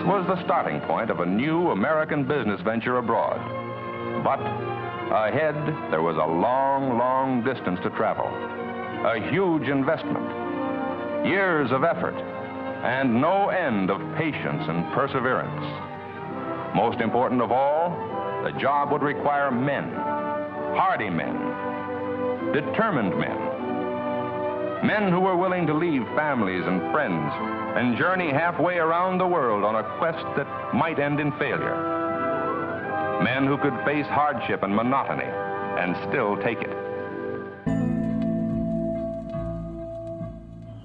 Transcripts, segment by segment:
was the starting point of a new American business venture abroad. But ahead, there was a long, long distance to travel, a huge investment, years of effort, and no end of patience and perseverance. Most important of all, the job would require men, hardy men, determined men, men who were willing to leave families and friends and journey halfway around the world on a quest that might end in failure. Men who could face hardship and monotony and still take it.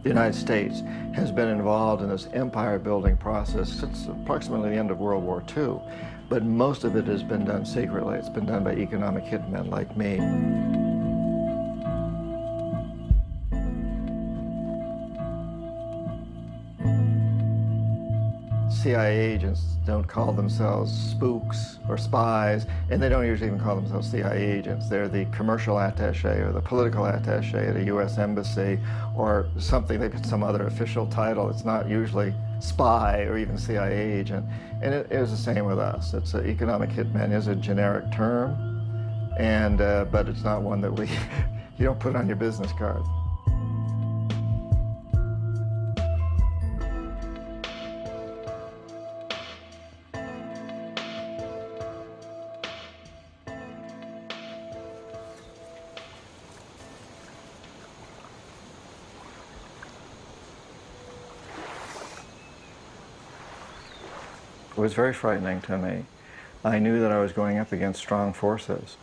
The United States has been involved in this empire-building process since approximately the end of World War II, but most of it has been done secretly. It's been done by economic hitmen like me. CIA agents don't call themselves spooks or spies, and they don't usually even call themselves CIA agents. They're the commercial attaché or the political attaché at a U.S. embassy or something. They put some other official title. It's not usually spy or even CIA agent. And it is the same with us. It's an economic hitman is a generic term, and but it's not one that you don't put on your business card. It was very frightening to me. I knew that I was going up against strong forces.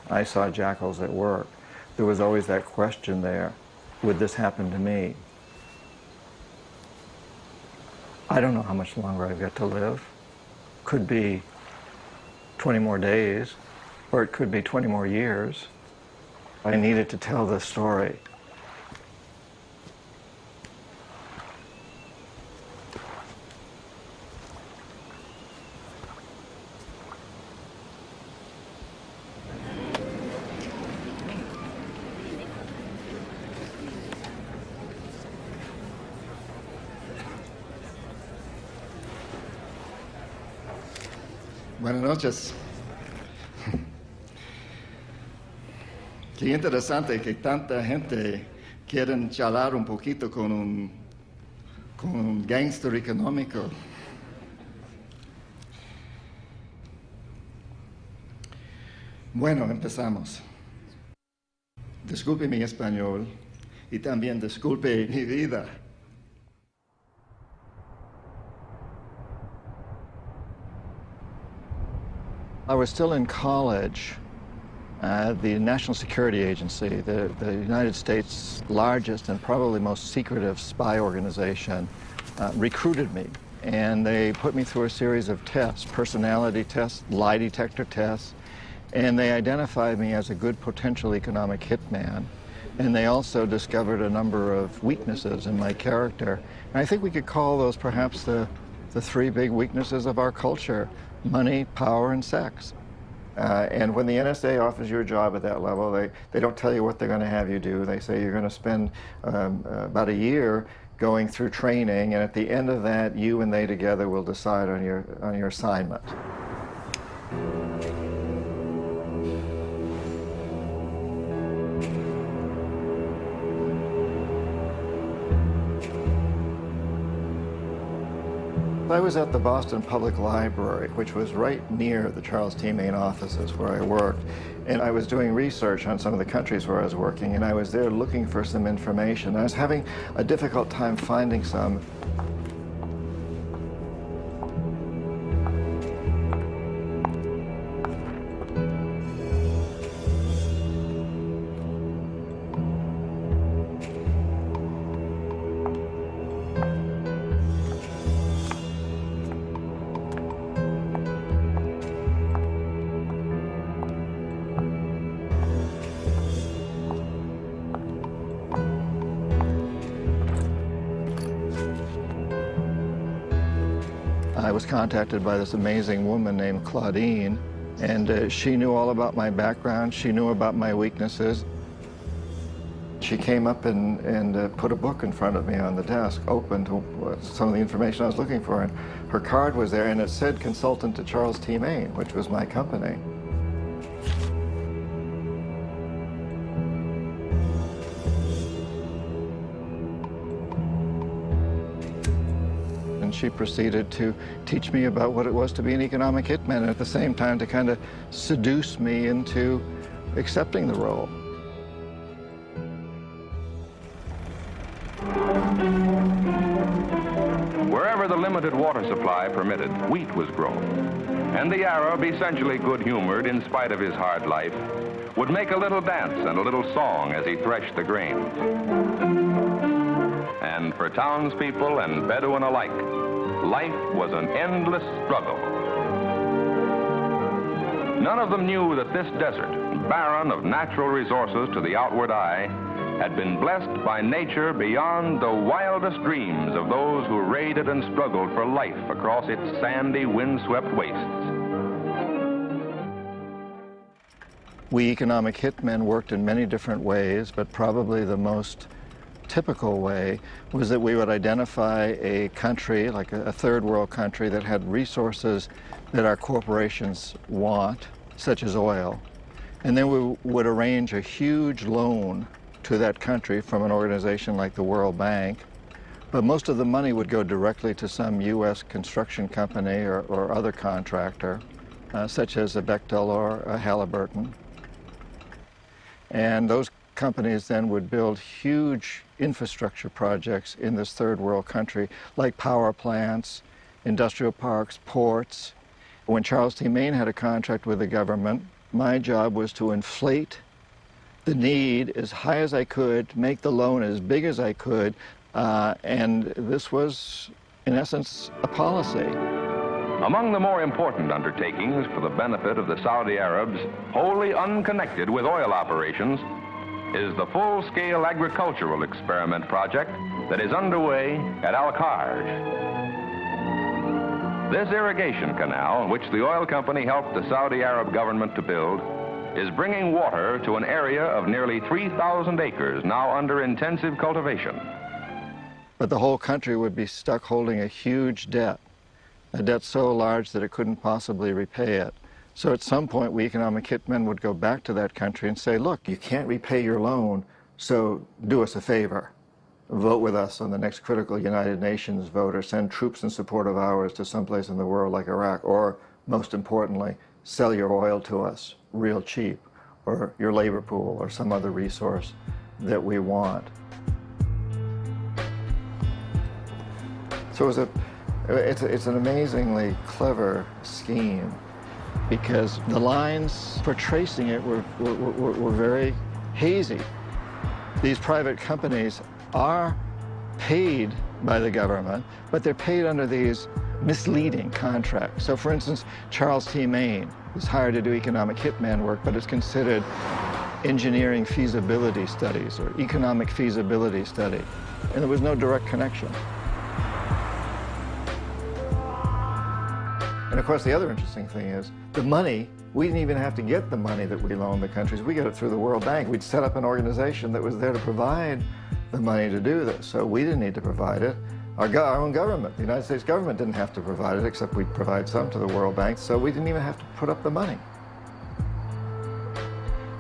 I saw jackals at work. There was always that question there, would this happen to me? I don't know how much longer I've got to live. Could be 20 more days, or it could be 20 more years. I needed to tell this story. Buenas noches. Qué interesante que tanta gente quieren charlar un poquito con un gángster económico. Bueno, empezamos. Disculpe mi español y también disculpe mi vida. I was still in college. The National Security Agency, the United States' largest and probably most secretive spy organization, recruited me. And they put me through a series of tests, personality tests, lie detector tests, and they identified me as a good potential economic hitman. And they also discovered a number of weaknesses in my character. And I think we could call those perhaps the three big weaknesses of our culture: money, power, and sex. And when the NSA offers you a job at that level, they don't tell you what they're going to have you do. They say you're going to spend about a year going through training, and at the end of that, you and they together will decide on your assignment. I was at the Boston Public Library, which was right near the Charles T. Main offices where I worked, and I was doing research on some of the countries where I was working, and I was there looking for some information. I was having a difficult time finding some. I was contacted by this amazing woman named Claudine, and she knew all about my background. She knew about my weaknesses. She came up and put a book in front of me on the desk, open to some of the information I was looking for, and her card was there, and it said consultant to Charles T. Maine, which was my company. And she proceeded to teach me about what it was to be an economic hitman, and at the same time to kind of seduce me into accepting the role. Wherever the limited water supply permitted, wheat was grown. And the Arab, essentially good-humored in spite of his hard life, would make a little dance and a little song as he threshed the grain. And for townspeople and Bedouin alike, life was an endless struggle. None of them knew that this desert, barren of natural resources to the outward eye, had been blessed by nature beyond the wildest dreams of those who raided and struggled for life across its sandy, windswept wastes. We economic hitmen worked in many different ways, but probably the most typical way was that we would identify a country, like a third world country, that had resources that our corporations want, such as oil. And then we would arrange a huge loan to that country from an organization like the World Bank. But most of the money would go directly to some U.S. construction company or other contractor, such as a Bechtel or a Halliburton. And those companies then would build huge infrastructure projects in this third world country, like power plants, industrial parks, ports. When Charles T. Maine had a contract with the government, my job was to inflate the need as high as I could, make the loan as big as I could, and this was, in essence, a policy. Among the more important undertakings for the benefit of the Saudi Arabs, wholly unconnected with oil operations, is the full-scale agricultural experiment project that is underway at Al-Kharj. This irrigation canal, which the oil company helped the Saudi Arab government to build, is bringing water to an area of nearly 3,000 acres now under intensive cultivation. But the whole country would be stuck holding a huge debt, a debt so large that it couldn't possibly repay it. So at some point, we economic hitmen would go back to that country and say, look, you can't repay your loan, so do us a favor. Vote with us on the next critical United Nations vote, or send troops in support of ours to someplace in the world like Iraq, or, most importantly, sell your oil to us real cheap, or your labor pool, or some other resource that we want. So it's an amazingly clever scheme, because the lines for tracing it were very hazy. These private companies are paid by the government, but they're paid under these misleading contracts. So for instance, Charles T. Maine is hired to do economic hitman work, but it's considered engineering feasibility studies or economic feasibility study. And there was no direct connection. And of course, the other interesting thing is the money, we didn't even have to get the money that we loaned the countries. We got it through the World Bank. We'd set up an organization that was there to provide the money to do this. So we didn't need to provide it. Our own government, the United States government, didn't have to provide it, except we'd provide some to the World Bank, so we didn't even have to put up the money.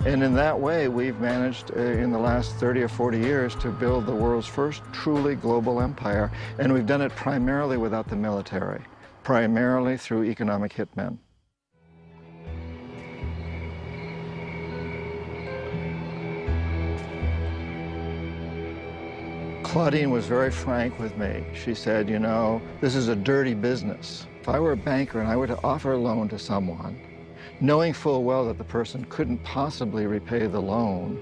And in that way, we've managed in the last 30 or 40 years to build the world's first truly global empire, and we've done it primarily without the military, primarily through economic hitmen. Claudine was very frank with me. She said, you know, this is a dirty business. If I were a banker and I were to offer a loan to someone, knowing full well that the person couldn't possibly repay the loan,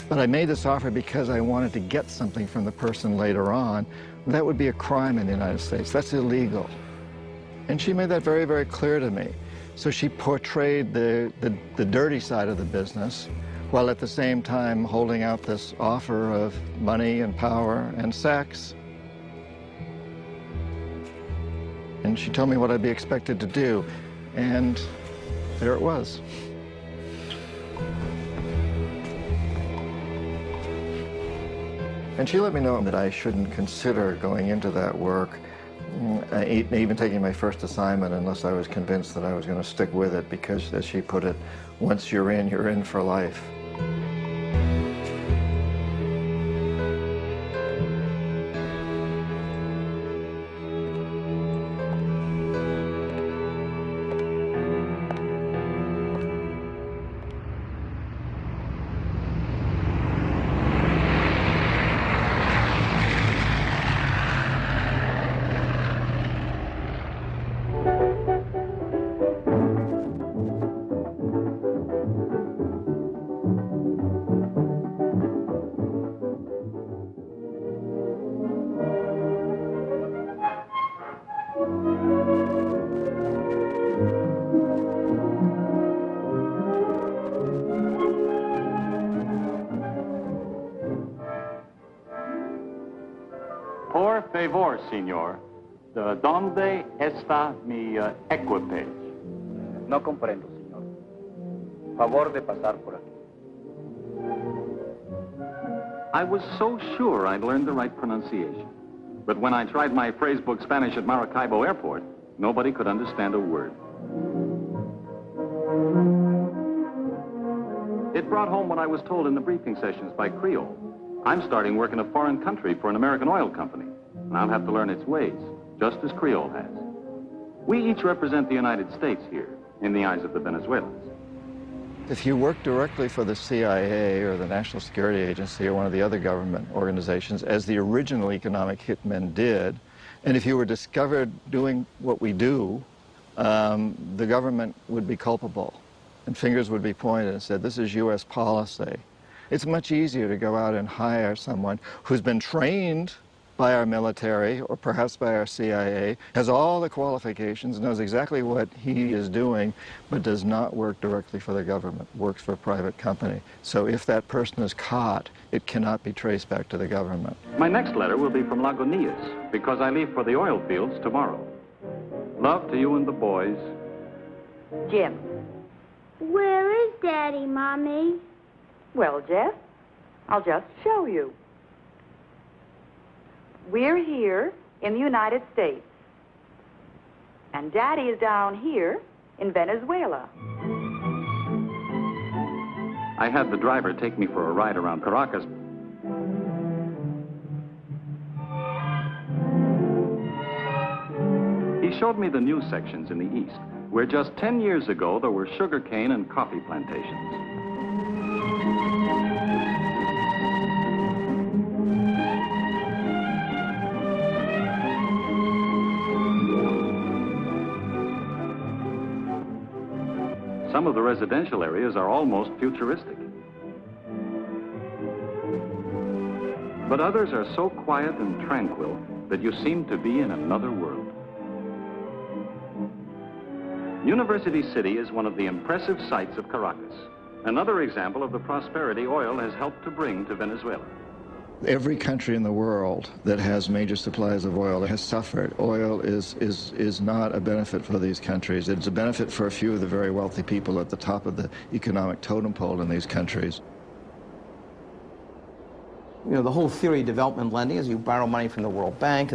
but I made this offer because I wanted to get something from the person later on, that would be a crime in the United States. That's illegal. And she made that very, very clear to me. So she portrayed the dirty side of the business, while at the same time holding out this offer of money and power and sex. And she told me what I'd be expected to do, and there it was. And she let me know that I shouldn't consider going into that work, even taking my first assignment, unless I was convinced that I was going to stick with it, because, as she put it, once you're in for life. Por favor, señor, ¿dónde está mi equipage? No comprendo, señor. Favor de pasar por aquí. I was so sure I'd learned the right pronunciation. But when I tried my phrasebook Spanish at Maracaibo Airport, nobody could understand a word. It brought home what I was told in the briefing sessions by Creole. I'm starting work in a foreign country for an American oil company, and I'll have to learn its ways, just as Creole has. We each represent the United States here, in the eyes of the Venezuelans. If you work directly for the CIA or the National Security Agency or one of the other government organizations, as the original economic hitmen did, and if you were discovered doing what we do, the government would be culpable, and fingers would be pointed and said, this is U.S. policy. It's much easier to go out and hire someone who's been trained by our military or perhaps by our CIA, has all the qualifications, knows exactly what he is doing, but does not work directly for the government, works for a private company. So if that person is caught, it cannot be traced back to the government. My next letter will be from Lagunitas, because I leave for the oil fields tomorrow. Love to you and the boys. Jim. Where is Daddy, Mommy? Well, Jeff, I'll just show you. We're here in the United States. And Daddy is down here in Venezuela. I had the driver take me for a ride around Caracas. He showed me the news sections in the East, where just 10 years ago there were sugarcane and coffee plantations. Some of the residential areas are almost futuristic. But others are so quiet and tranquil that you seem to be in another world. University City is one of the impressive sights of Caracas, another example of the prosperity oil has helped to bring to Venezuela. Every country in the world that has major supplies of oil has suffered. Oil is not a benefit for these countries. It's a benefit for a few of the very wealthy people at the top of the economic totem pole in these countries. You know, the whole theory of development lending is you borrow money from the World Bank,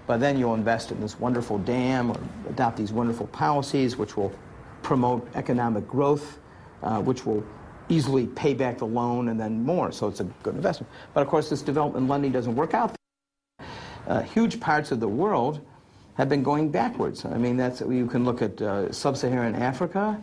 but then you'll invest in this wonderful dam or adopt these wonderful policies which will promote economic growth, which will easily pay back the loan and then more, so it's a good investment. But of course this development lending doesn't work out. Huge parts of the world have been going backwards. I mean, you can look at sub-Saharan Africa,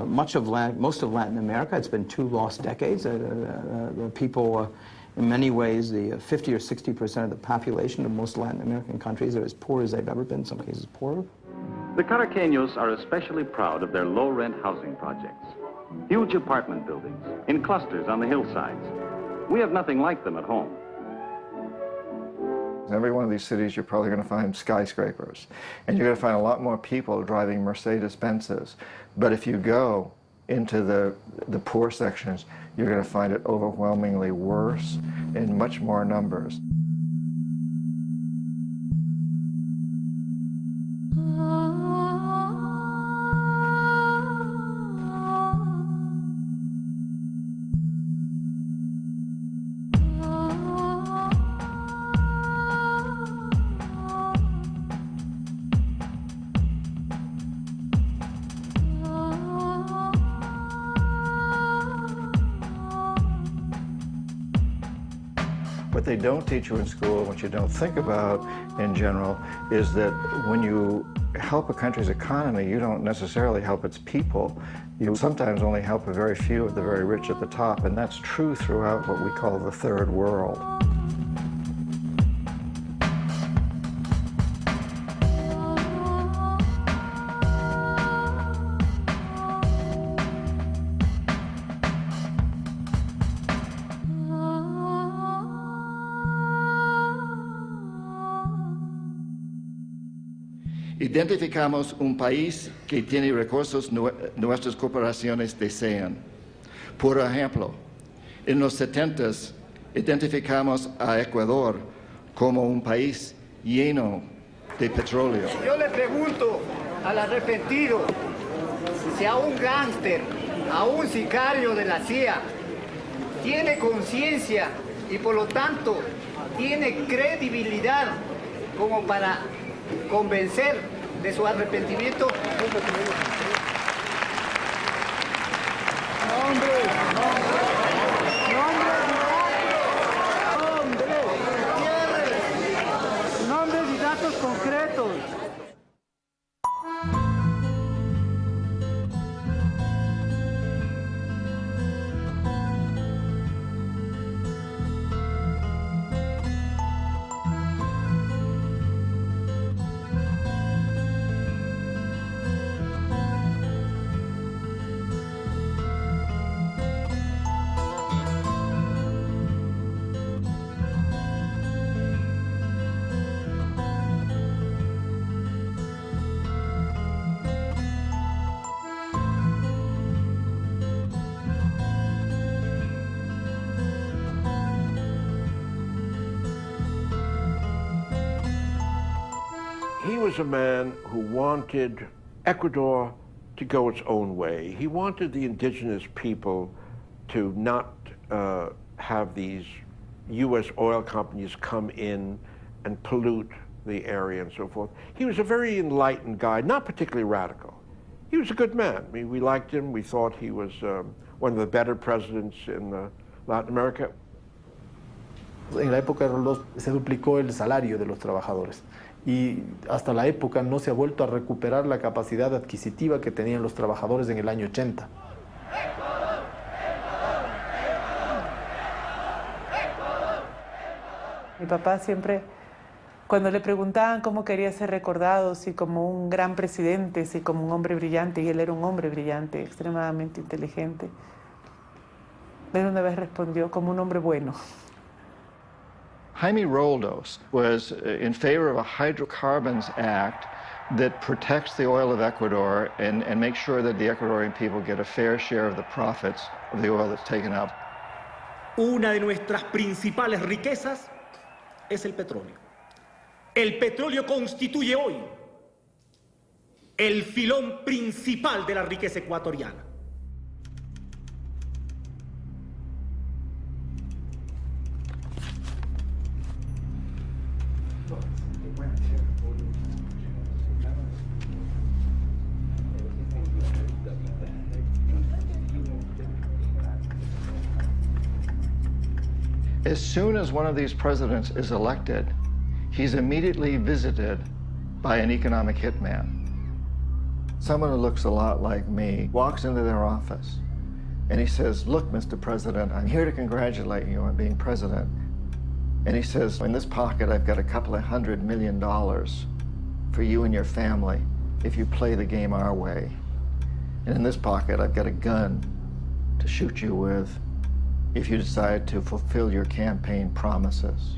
most of Latin America. It's been 2 lost decades. The people, in many ways, the 50 or 60% of the population of most Latin American countries are as poor as they've ever been, in some cases poorer. The Caraqueños are especially proud of their low-rent housing projects. Huge apartment buildings in clusters on the hillsides. We have nothing like them at home. In every one of these cities, you're probably going to find skyscrapers, and you're going to find a lot more people driving Mercedes-Benzes. But if you go into the poor sections, you're going to find it overwhelmingly worse in much more numbers. What they don't teach you in school, what you don't think about in general, is that when you help a country's economy, you don't necessarily help its people. You sometimes only help a very few of the very rich at the top, and that's true throughout what we call the third world. Identificamos un país que tiene recursos nuestras corporaciones desean. Por ejemplo, en los 70s identificamos a Ecuador como un país lleno de petróleo. Yo le pregunto al arrepentido si a un gángster, a un sicario de la CIA, tiene conciencia y por lo tanto tiene credibilidad como para convencer de su arrepentimiento. Nombres y datos concretos. He was a man who wanted Ecuador to go its own way. He wanted the indigenous people to not have these U.S. oil companies come in and pollute the area and so forth. He was a very enlightened guy, not particularly radical. He was a good man. I mean, we liked him. We thought he was one of the better presidents in Latin America. En la época se duplicó el salario de los trabajadores y hasta la época no se ha vuelto a recuperar la capacidad adquisitiva que tenían los trabajadores en el año 80. Mi papá siempre, cuando le preguntaban cómo quería ser recordado, si como un gran presidente, si como un hombre brillante, y él era un hombre brillante, extremadamente inteligente, él una vez respondió como un hombre bueno. Jaime Roldos was in favor of a Hydrocarbons Act that protects the oil of Ecuador and makes sure that the Ecuadorian people get a fair share of the profits of the oil that's taken out. Una de nuestras principales riquezas es el petróleo. El petróleo constituye hoy el filón principal de la riqueza ecuatoriana. As soon as one of these presidents is elected, he's immediately visited by an economic hitman. Someone who looks a lot like me walks into their office and he says, "Look, Mr. President, I'm here to congratulate you on being president." And he says, "In this pocket, I've got a couple of $100 million for you and your family if you play the game our way. And in this pocket, I've got a gun to shoot you with if you decide to fulfill your campaign promises.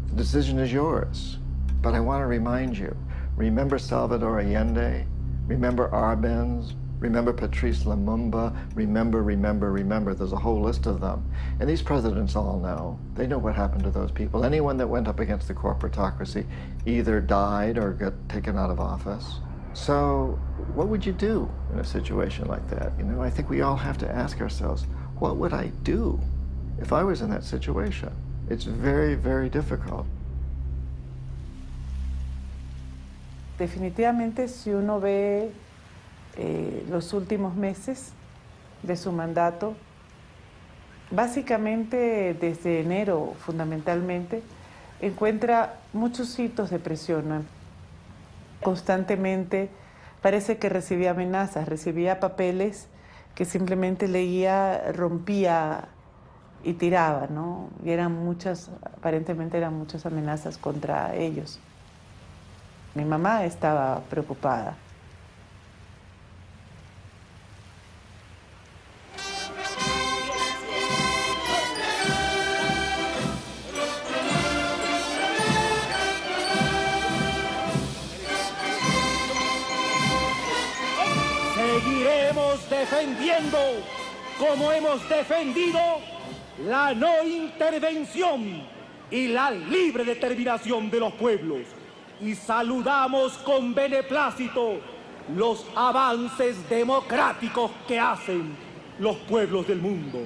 The decision is yours, but I want to remind you, remember Salvador Allende, remember Arbenz, remember Patrice Lumumba, remember, there's a whole list of them. And these presidents all know, they know what happened to those people. Anyone that went up against the corporatocracy either died or got taken out of office. So what would you do in a situation like that? You know, I think we all have to ask ourselves, what would I do if I was in that situation? It's very, very difficult. Definitivamente, si uno ve los últimos meses de su mandato, Básicamente, desde enero, fundamentalmente, encuentra muchos hitos de presión, ¿no? Constantemente parece que recibía amenazas, recibía papeles que simplemente leía, rompía y tiraba, ¿no? Y eran muchas, aparentemente eran muchas amenazas contra ellos. Mi mamá estaba preocupada. Seguiremos defendiendo, como hemos defendido, la no intervención y la libre determinación de los pueblos. Y saludamos con beneplácito los avances democráticos que hacen los pueblos del mundo.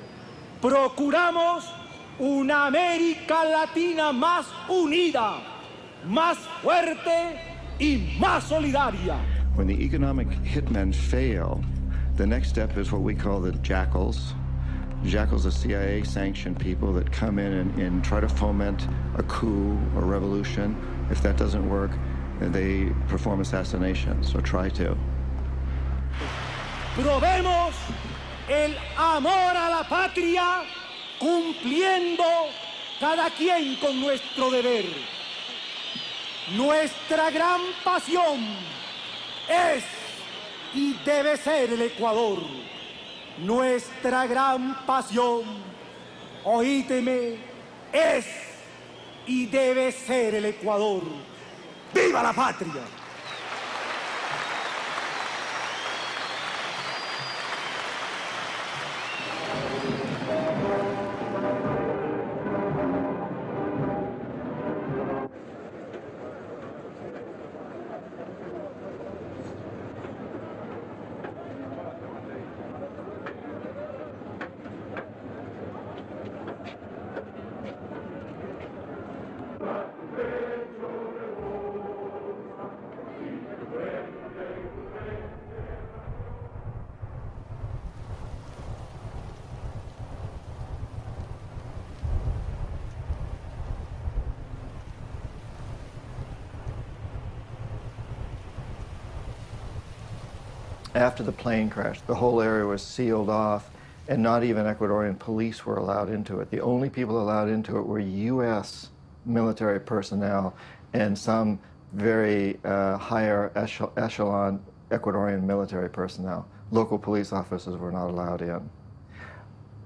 Procuramos una América Latina más unida, más fuerte y más solidaria. When the economic hitmen fail, the next step is what we call the jackals. Jackals are CIA-sanctioned people that come in and try to foment a coup or revolution. If that doesn't work, they perform assassinations or try to. Probemos el amor a la patria cumpliendo cada quien con nuestro deber. Nuestra gran pasión es y debe ser el Ecuador. Nuestra gran pasión, oídeme, es y debe ser el Ecuador. ¡Viva la patria! After the plane crash, the whole area was sealed off, and not even Ecuadorian police were allowed into it. The only people allowed into it were U.S. military personnel and some very higher echelon Ecuadorian military personnel. Local police officers were not allowed in.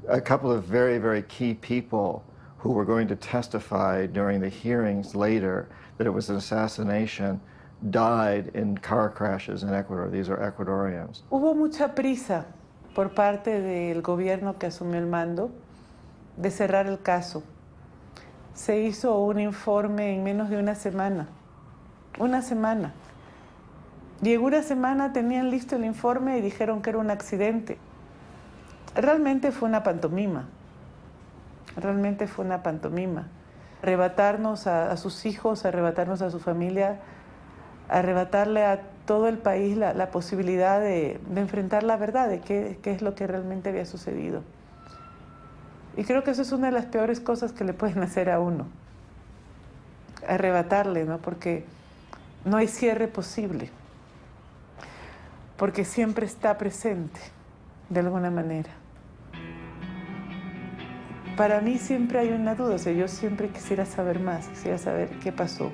A couple of very, very key people who were going to testify during the hearings later that it was an assassination died in car crashes in Ecuador. These are Ecuadorians. Hubo mucha prisa por parte del gobierno que asumió el mando de cerrar el caso. Se hizo un informe en menos de una semana. Una semana. Y en una semana tenían listo el informe y dijeron que era un accidente. Realmente fue una pantomima. Realmente fue una pantomima. Arrebatarnos a sus hijos, arrebatarnos a su familia, arrebatarle a todo el país la posibilidad de enfrentar la verdad de qué es lo que realmente había sucedido. Y creo que eso es una de las peores cosas que le pueden hacer a uno. Arrebatarle, ¿no? Porque no hay cierre posible. Porque siempre está presente, de alguna manera. Para mí siempre hay una duda, o sea, yo siempre quisiera saber más, quisiera saber qué pasó.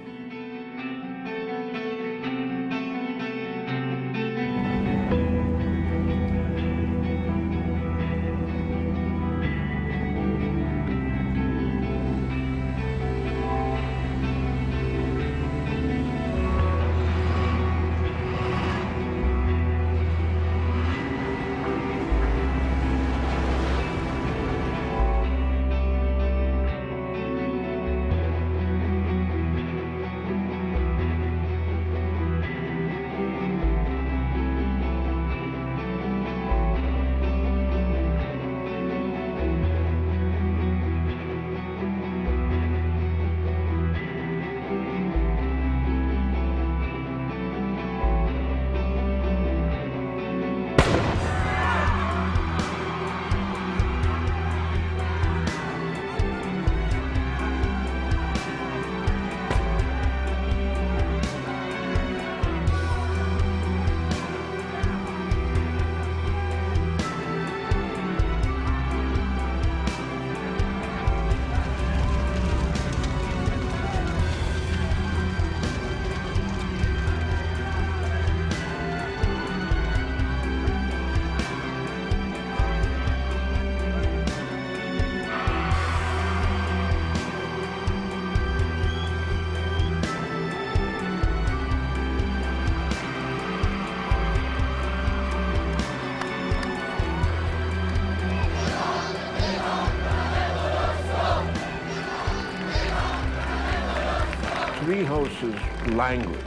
Torrijos's language,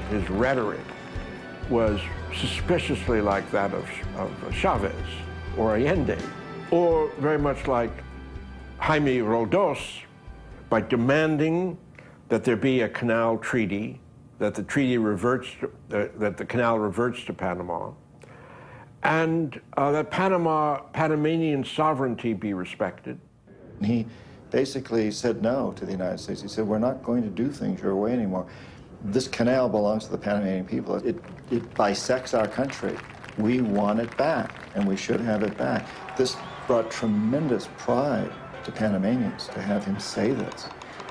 his rhetoric, was suspiciously like that of Chavez or Allende, or very much like Jaime Roldós, by demanding that there be a canal treaty, that the treaty reverts, that the canal reverts to Panama, and that Panamanian sovereignty be respected. He basically said no to the United States. He said, we're not going to do things your way anymore. This canal belongs to the Panamanian people. It bisects our country. We want it back, and we should have it back. This brought tremendous pride to Panamanians to have him say this.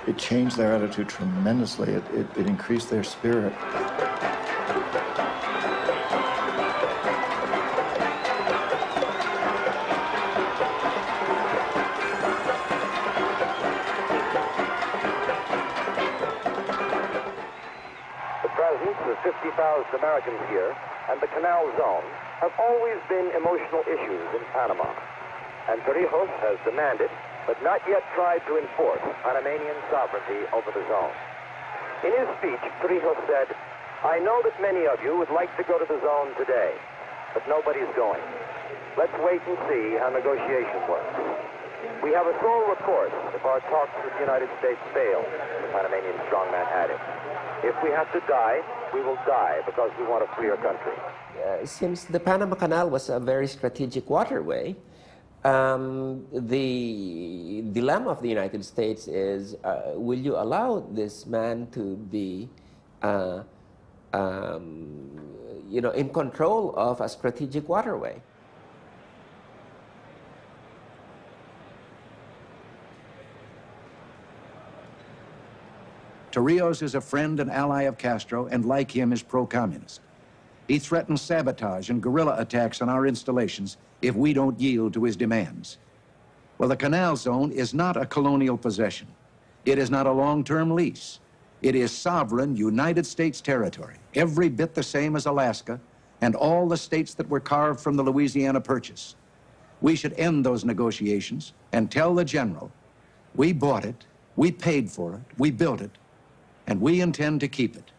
It changed their attitude tremendously. It increased their spirit. The presence of 50,000 Americans here and the Canal Zone have always been emotional issues in Panama. And Torrijos has demanded, but not yet tried to enforce, Panamanian sovereignty over the zone. In his speech, Torrijos said, I know that many of you would like to go to the zone today, but nobody's going. Let's wait and see how negotiation works. We have a sole recourse if our talks with the United States fail, the Panamanian strongman added. If we have to die, we will die because we want a freer country. Since the Panama Canal was a very strategic waterway, the dilemma of the United States is, will you allow this man to be, in control of a strategic waterway? Torrijos is a friend and ally of Castro, and like him is pro-communist. He threatens sabotage and guerrilla attacks on our installations if we don't yield to his demands. Well, the Canal Zone is not a colonial possession. It is not a long-term lease. It is sovereign United States territory, every bit the same as Alaska and all the states that were carved from the Louisiana Purchase. We should end those negotiations and tell the general, we bought it, we paid for it, we built it, and we intend to keep it.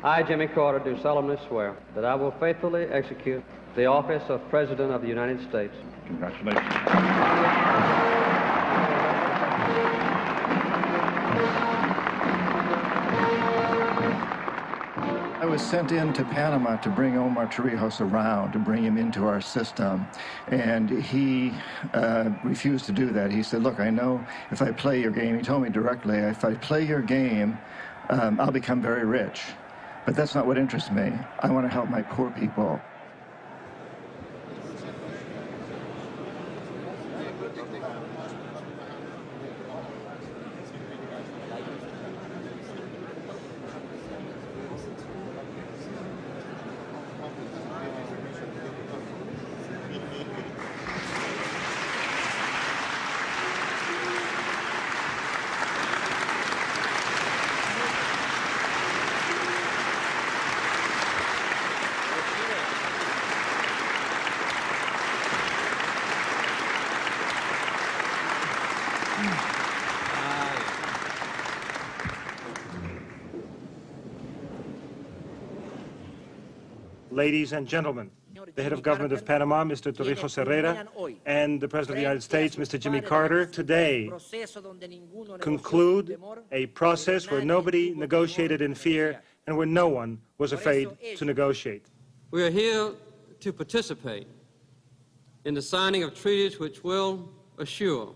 I, Jimmy Carter, do solemnly swear that I will faithfully execute the office of President of the United States. Congratulations. I was sent into Panama to bring Omar Torrijos around, to bring him into our system. And he refused to do that. He said, look, I know if I play your game, he told me directly, if I play your game, I'll become very rich. But that's not what interests me. I want to help my poor people. Ladies and gentlemen, the head of government of Panama, Mr. Torrijos Herrera, and the President of the United States, Mr. Jimmy Carter, today conclude a process where nobody negotiated in fear and where no one was afraid to negotiate. We are here to participate in the signing of treaties which will assure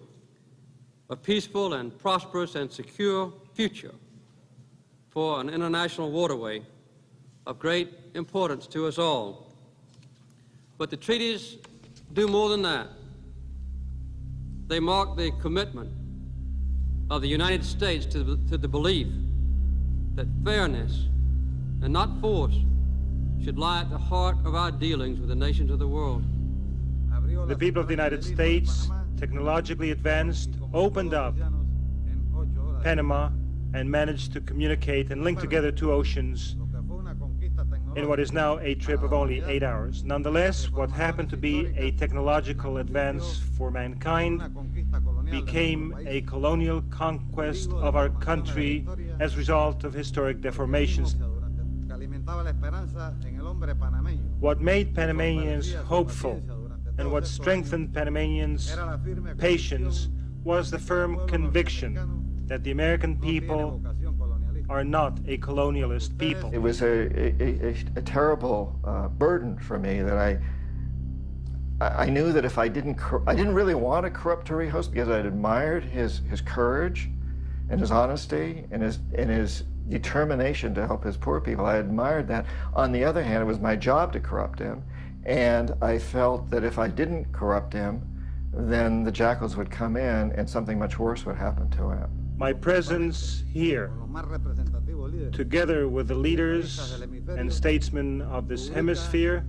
a peaceful and prosperous and secure future for an international waterway of great importance to us all. But the treaties do more than that. They mark the commitment of the United States to the belief that fairness and not force should lie at the heart of our dealings with the nations of the world. The people of the United States, technologically advanced, opened up Panama and managed to communicate and link together two oceans in what is now a trip of only 8 hours. Nonetheless, what happened to be a technological advance for mankind became a colonial conquest of our country as a result of historic deformations. What made Panamanians hopeful and what strengthened Panamanians' patience was the firm conviction that the American people are not a colonialist people. It was a terrible burden for me that I knew that if I didn't really want to corrupt Torrijos because I'd admired his courage and his honesty and his determination to help his poor people. I admired that. On the other hand, it was my job to corrupt him, and I felt that if I didn't corrupt him, then the jackals would come in and something much worse would happen to him. My presence here, together with the leaders and statesmen of this hemisphere,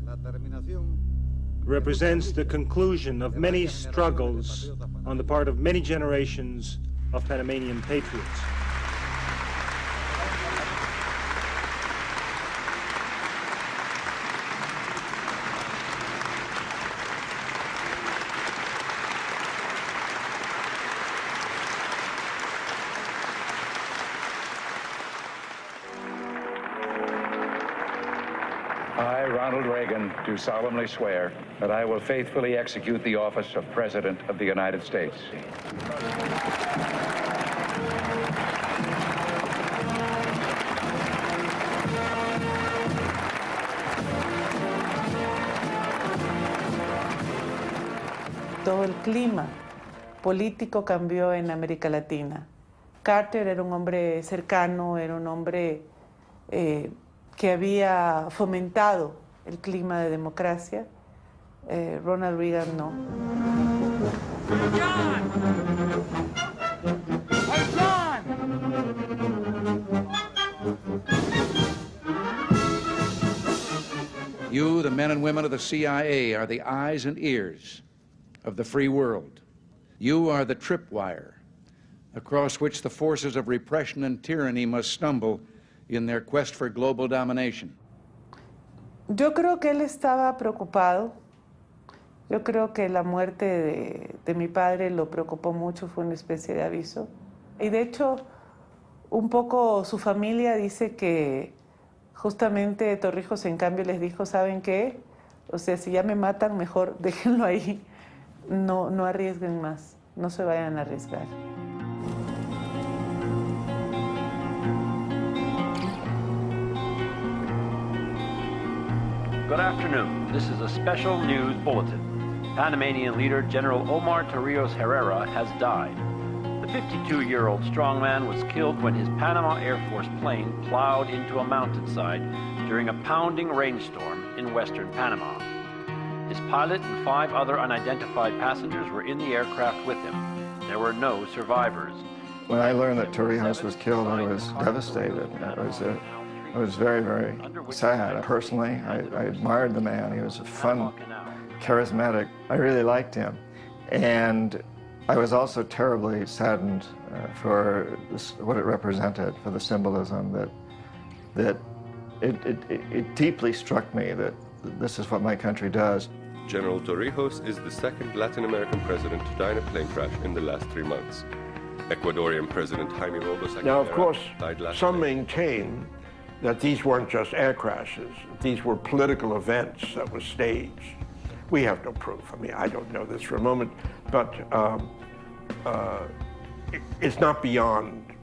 represents the conclusion of many struggles on the part of many generations of Panamanian patriots. Do solemnly swear that I will faithfully execute the office of President of the United States. Todo el clima político cambió en América Latina. Carter era un hombre cercano, era un hombre que había fomentado el clima de democracia. Ronald Reagan no. John! Hey, John! You, the men and women of the CIA, are the eyes and ears of the free world. You are the tripwire across which the forces of repression and tyranny must stumble in their quest for global domination. Yo creo que él estaba preocupado. Yo creo que la muerte de mi padre lo preocupó mucho, fue una especie de aviso. Y de hecho, un poco su familia dice que justamente Torrijos en cambio les dijo, ¿saben qué? O sea, si ya me matan, mejor déjenlo ahí. No arriesguen más, no se vayan a arriesgar. Good afternoon. This is a special news bulletin. Panamanian leader General Omar Torrijos Herrera has died. The 52-year-old strongman was killed when his Panama Air Force plane plowed into a mountainside during a pounding rainstorm in western Panama. His pilot and 5 other unidentified passengers were in the aircraft with him. There were no survivors. When I learned that Torrijos was killed, I was devastated. I was very, very sad. Personally, I admired the man. He was fun, charismatic. I really liked him. And I was also terribly saddened for what it represented, for the symbolism that it deeply struck me that this is what my country does. General Torrijos is the second Latin American president to die in a plane crash in the last 3 months. Ecuadorian President Jaime Robles. Now, of course, some maintain that these weren't just air crashes. These were political events that were staged. We have no proof. I mean, I don't know this for a moment, but it's not beyond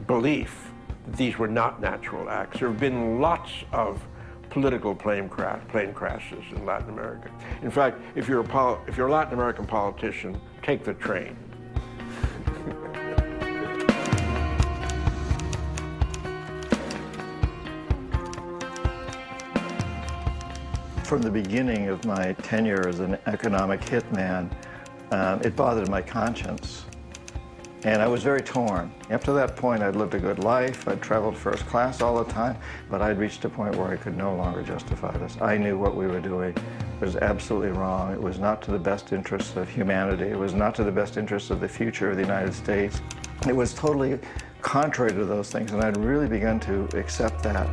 belief that these were not natural acts. There have been lots of political plane crashes in Latin America. In fact, if you're a Latin American politician, take the train. From the beginning of my tenure as an economic hitman, it bothered my conscience. And I was very torn. Up to that point, I'd lived a good life. I'd traveled first class all the time, but I'd reached a point where I could no longer justify this. I knew what we were doing was absolutely wrong. It was not to the best interests of humanity. It was not to the best interests of the future of the United States. It was totally contrary to those things, and I'd really begun to accept that.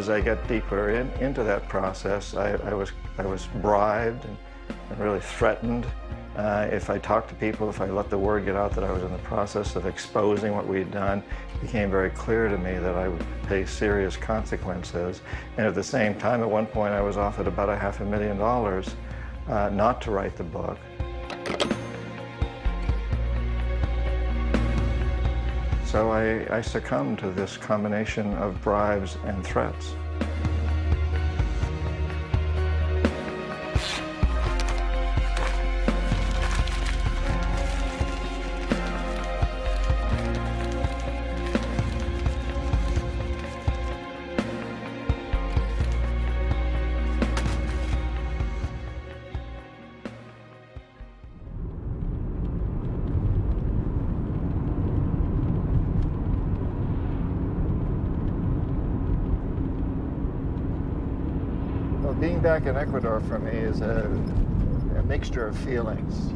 as I get deeper into that process, I was bribed and really threatened. If I talked to people, if I let the word get out that I was in the process of exposing what we'd done, it became very clear to me that I would pay serious consequences. And at the same time, at one point, I was offered about $500,000 not to write the book. So I succumbed to this combination of bribes and threats. Being back in Ecuador for me is a mixture of feelings.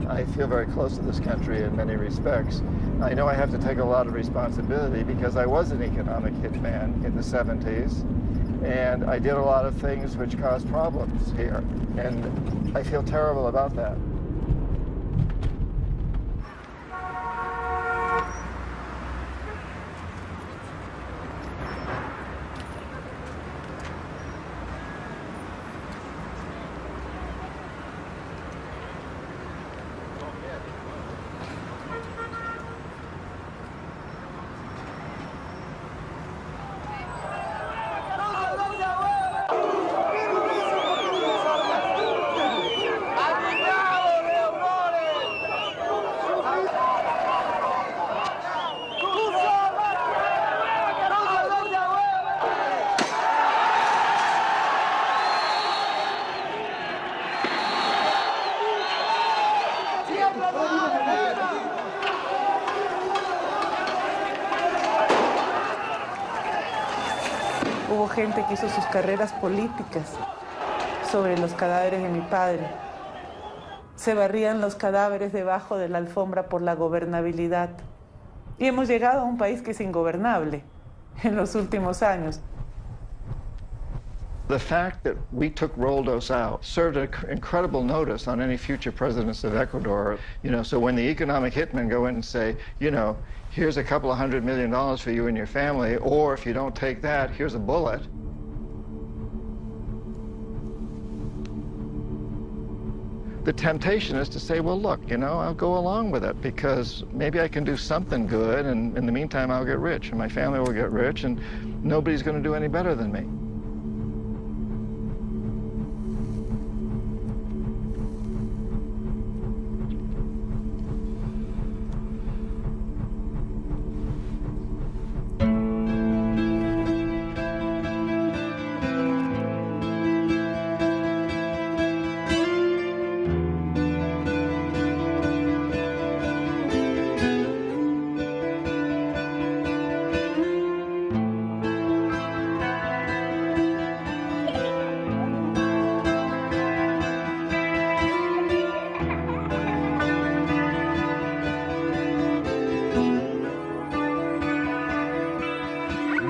I feel very close to this country in many respects. I know I have to take a lot of responsibility because I was an economic hitman in the 70s, and I did a lot of things which caused problems here, and I feel terrible about that. Hubo gente que hizo sus carreras políticas sobre los cadáveres de mi padre. Se barrían los cadáveres debajo de la alfombra por la gobernabilidad. Y hemos llegado a un país que es ingobernable en los últimos años. The fact that we took Roldos out served an incredible notice on any future presidents of Ecuador. You know, so when the economic hitmen go in and say, you know, here's a couple of $100 million for you and your family, or if you don't take that, here's a bullet. The temptation is to say, well, look, you know, I'll go along with it because maybe I can do something good, and in the meantime, I'll get rich, and my family will get rich, and nobody's going to do any better than me.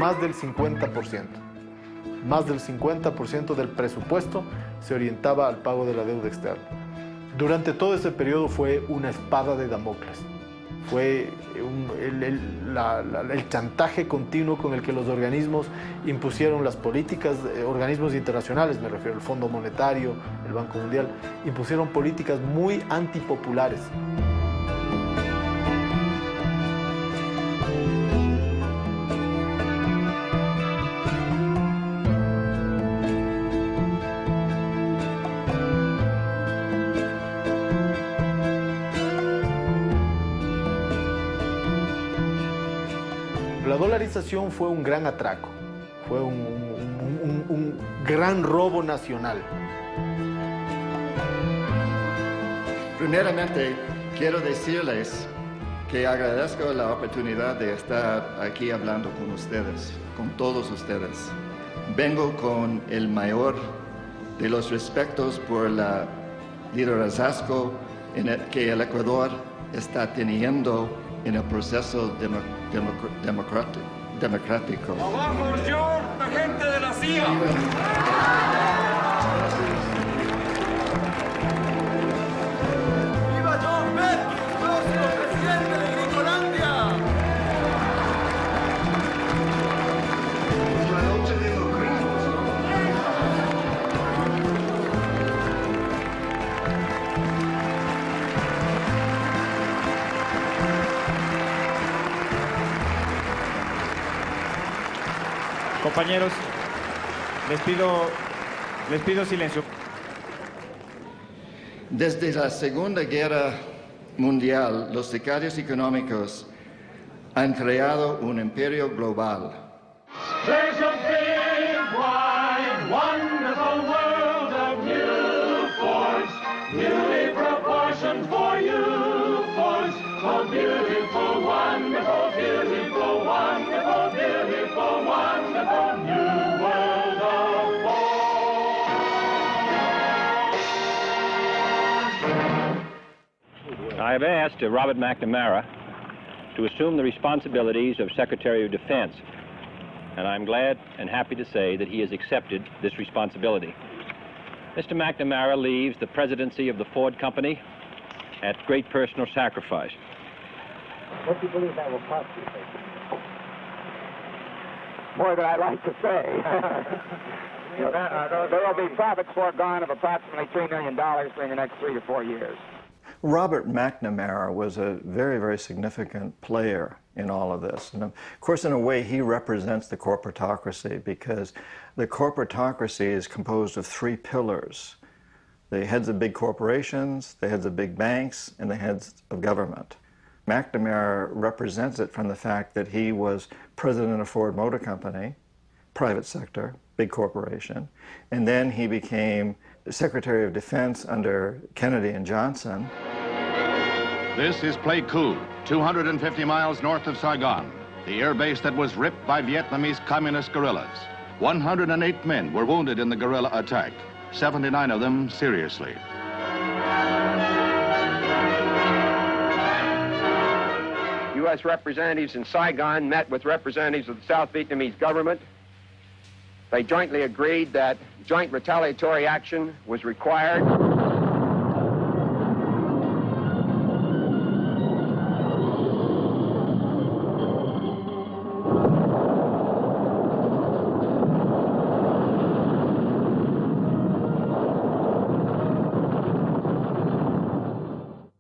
Más del 50%. Más del 50% del presupuesto se orientaba al pago de la deuda externa. Durante todo ese periodo fue una espada de Damocles. Fue el chantaje continuo con el que los organismos impusieron las políticas, organismos internacionales, me refiero al Fondo Monetario, el Banco Mundial, impusieron políticas muy antipopulares. La dolarización fue un gran atraco, fue un gran robo nacional. Primeramente, quiero decirles que agradezco la oportunidad de estar aquí hablando con ustedes, con todos ustedes. Vengo con el mayor de los respetos por el liderazgo que el Ecuador está teniendo en el proceso democrático. ¡Abajo yo, la gente de la CIA! ¡Viva John Pérkins, próximo presidente de Gringolandia! La noche de los gringos. Compañeros, les pido silencio. Desde la Segunda Guerra Mundial, los sicarios económicos han creado un imperio global. There's a big, wide, wonderful world of new force, newly proportioned for you force, oh beautiful, wonderful, beautiful, wonderful, beautiful, wonderful new world of force. I have asked Robert McNamara to assume the responsibilities of Secretary of Defense, and I'm glad and happy to say that he has accepted this responsibility. Mr. McNamara leaves the presidency of the Ford Company at great personal sacrifice. What do you believe that will cost you? More than I'd like to say. There will be profits foregone of approximately $3 million during the next 3 to 4 years. Robert McNamara was a very, very significant player in all of this. And of course, in a way, he represents the corporatocracy, because the corporatocracy is composed of 3 pillars: the heads of big corporations, the heads of big banks, and the heads of government. McNamara represents it from the fact that he was president of Ford Motor Company, private sector, big corporation, and then he became Secretary of Defense under Kennedy and Johnson. This is Pleiku, 250 miles north of Saigon, the air base that was ripped by Vietnamese communist guerrillas. 108 men were wounded in the guerrilla attack, 79 of them seriously. U.S. representatives in Saigon met with representatives of the South Vietnamese government. They jointly agreed that joint retaliatory action was required.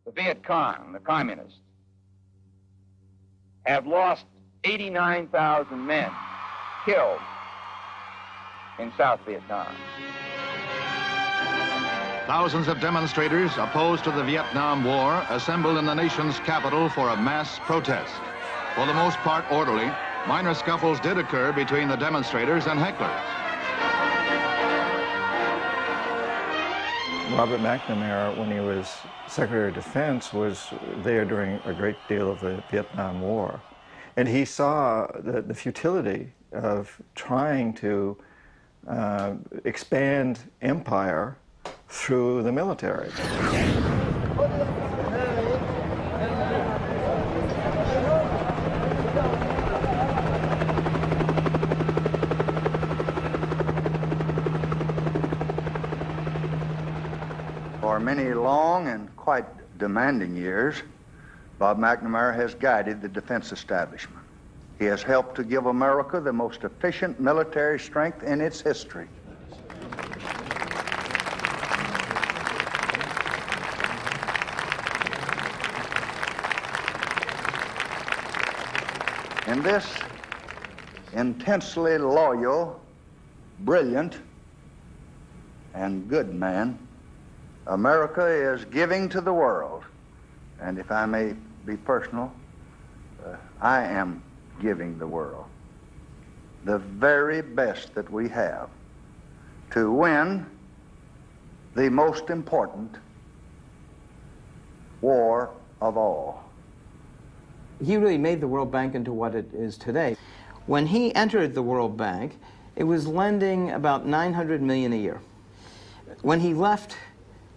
The Viet Cong, the communists, have lost 89,000 men killed in South Vietnam. Thousands of demonstrators opposed to the Vietnam War assembled in the nation's capital for a mass protest. For the most part orderly, minor scuffles did occur between the demonstrators and hecklers. Robert McNamara, when he was Secretary of Defense, was there during a great deal of the Vietnam War. And he saw the futility of trying to expand empire through the military. For many long and quite demanding years, Bob McNamara has guided the defense establishment. He has helped to give America the most efficient military strength in its history. In this intensely loyal, brilliant, and good man, America is giving to the world, and if I may be personal, I am giving the world the very best that we have to win the most important war of all. He really made the World Bank into what it is today. When he entered the World Bank, it was lending about $900 million a year. When he left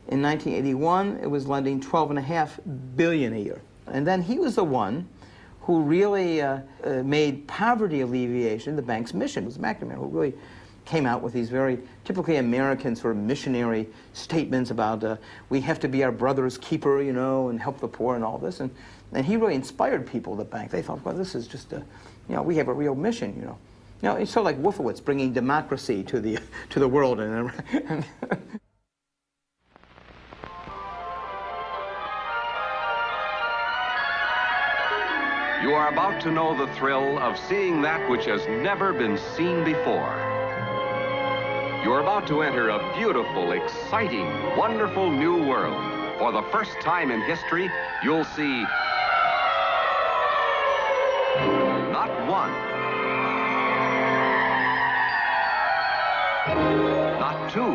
in 1981, it was lending $12.5 billion a year. And then he was the one who really made poverty alleviation the bank's mission. It was McNamara who really came out with these very typically American sort of missionary statements about we have to be our brother's keeper, you know, and help the poor and all this. And he really inspired people at the bank. They thought, well, this is just a, you know, we have a real mission, you know. You know, it's sort of like Wolfowitz bringing democracy to the world. You are about to know the thrill of seeing that which has never been seen before. You're about to enter a beautiful, exciting, wonderful new world. For the first time in history, you'll see not one, not two,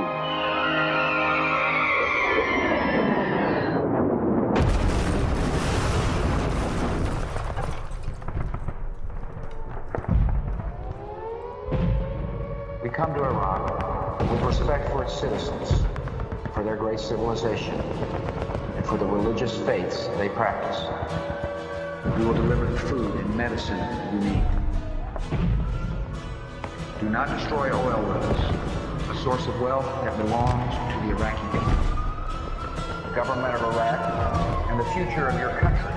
we come to Iraq with respect for its citizens, for their great civilization, and for the religious faiths they practice. We will deliver the food and medicine you need. Do not destroy oil wells, a source of wealth that belongs to the Iraqi people. The government of Iraq and the future of your country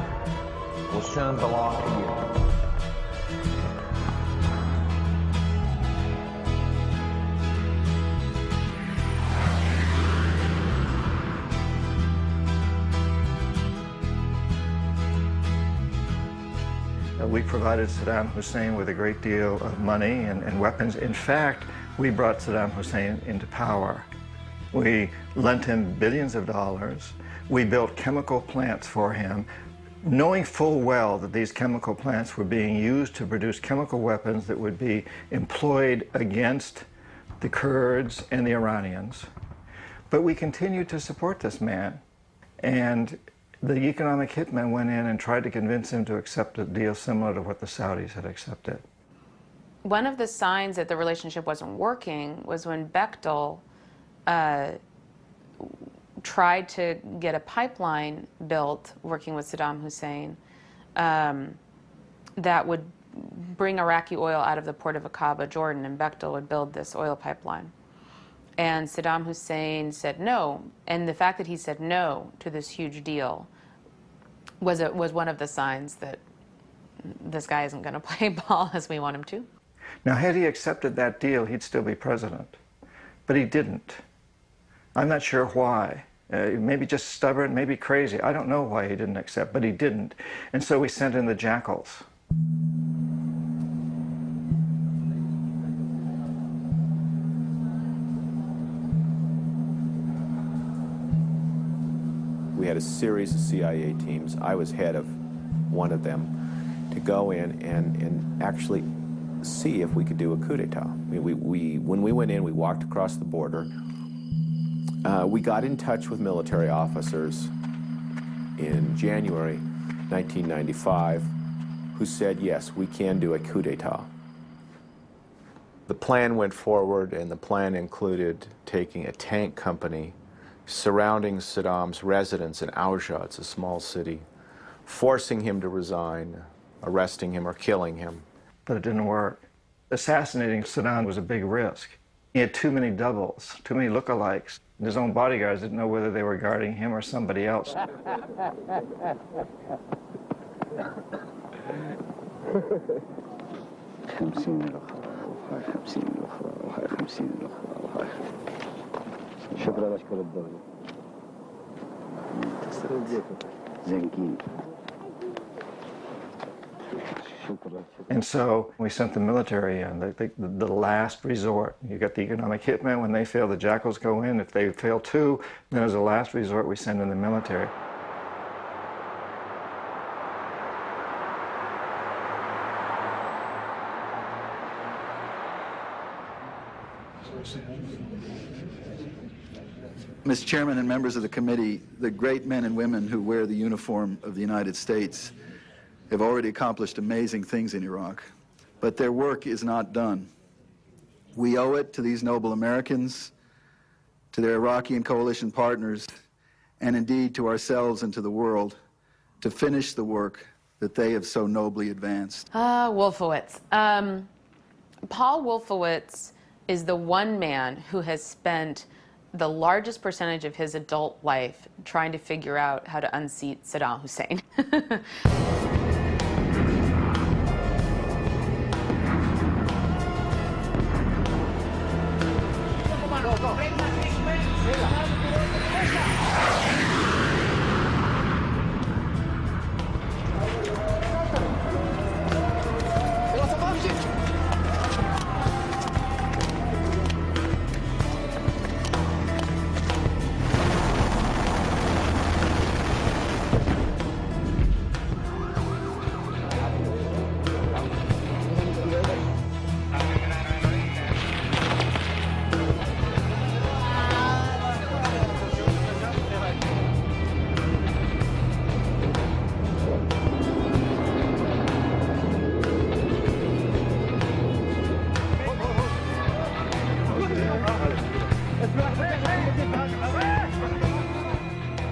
will soon belong to you. We provided Saddam Hussein with a great deal of money and weapons. In fact, we brought Saddam Hussein into power. We lent him billions of dollars. We built chemical plants for him, knowing full well that these chemical plants were being used to produce chemical weapons that would be employed against the Kurds and the Iranians. But we continued to support this man. And the economic hitman went in and tried to convince him to accept a deal similar to what the Saudis had accepted. One of the signs that the relationship wasn't working was when Bechtel tried to get a pipeline built, working with Saddam Hussein, that would bring Iraqi oil out of the port of Aqaba, Jordan, and Bechtel would build this oil pipeline. And Saddam Hussein said no, and the fact that he said no to this huge deal was one of the signs that this guy isn't going to play ball as we want him to. Now, had he accepted that deal, he'd still be president. But he didn't. I'm not sure why. Maybe just stubborn, maybe crazy. I don't know why he didn't accept, but he didn't. And so we sent in the jackals. We had a series of CIA teams. I was head of one of them to go in and actually see if we could do a coup d'etat. When we went in, we walked across the border. We got in touch with military officers in January 1995 who said, yes, we can do a coup d'etat. The plan went forward, and the plan included taking a tank company, surrounding Saddam's residence in Auschwitz, a small city, forcing him to resign, arresting him or killing him. But it didn't work. Assassinating Saddam was a big risk. He had too many doubles, too many lookalikes. His own bodyguards didn't know whether they were guarding him or somebody else. And so we sent the military in, the last resort. You got the economic hitmen. When they fail, the jackals go in. If they fail too, then as a last resort, we send in the military. Mr. Chairman and members of the committee, the great men and women who wear the uniform of the United States have already accomplished amazing things in Iraq, but their work is not done. We owe it to these noble Americans, to their Iraqi and coalition partners, and indeed to ourselves and to the world, to finish the work that they have so nobly advanced? Wolfowitz. Paul Wolfowitz is the one man who has spent the largest percentage of his adult life trying to figure out how to unseat Saddam Hussein.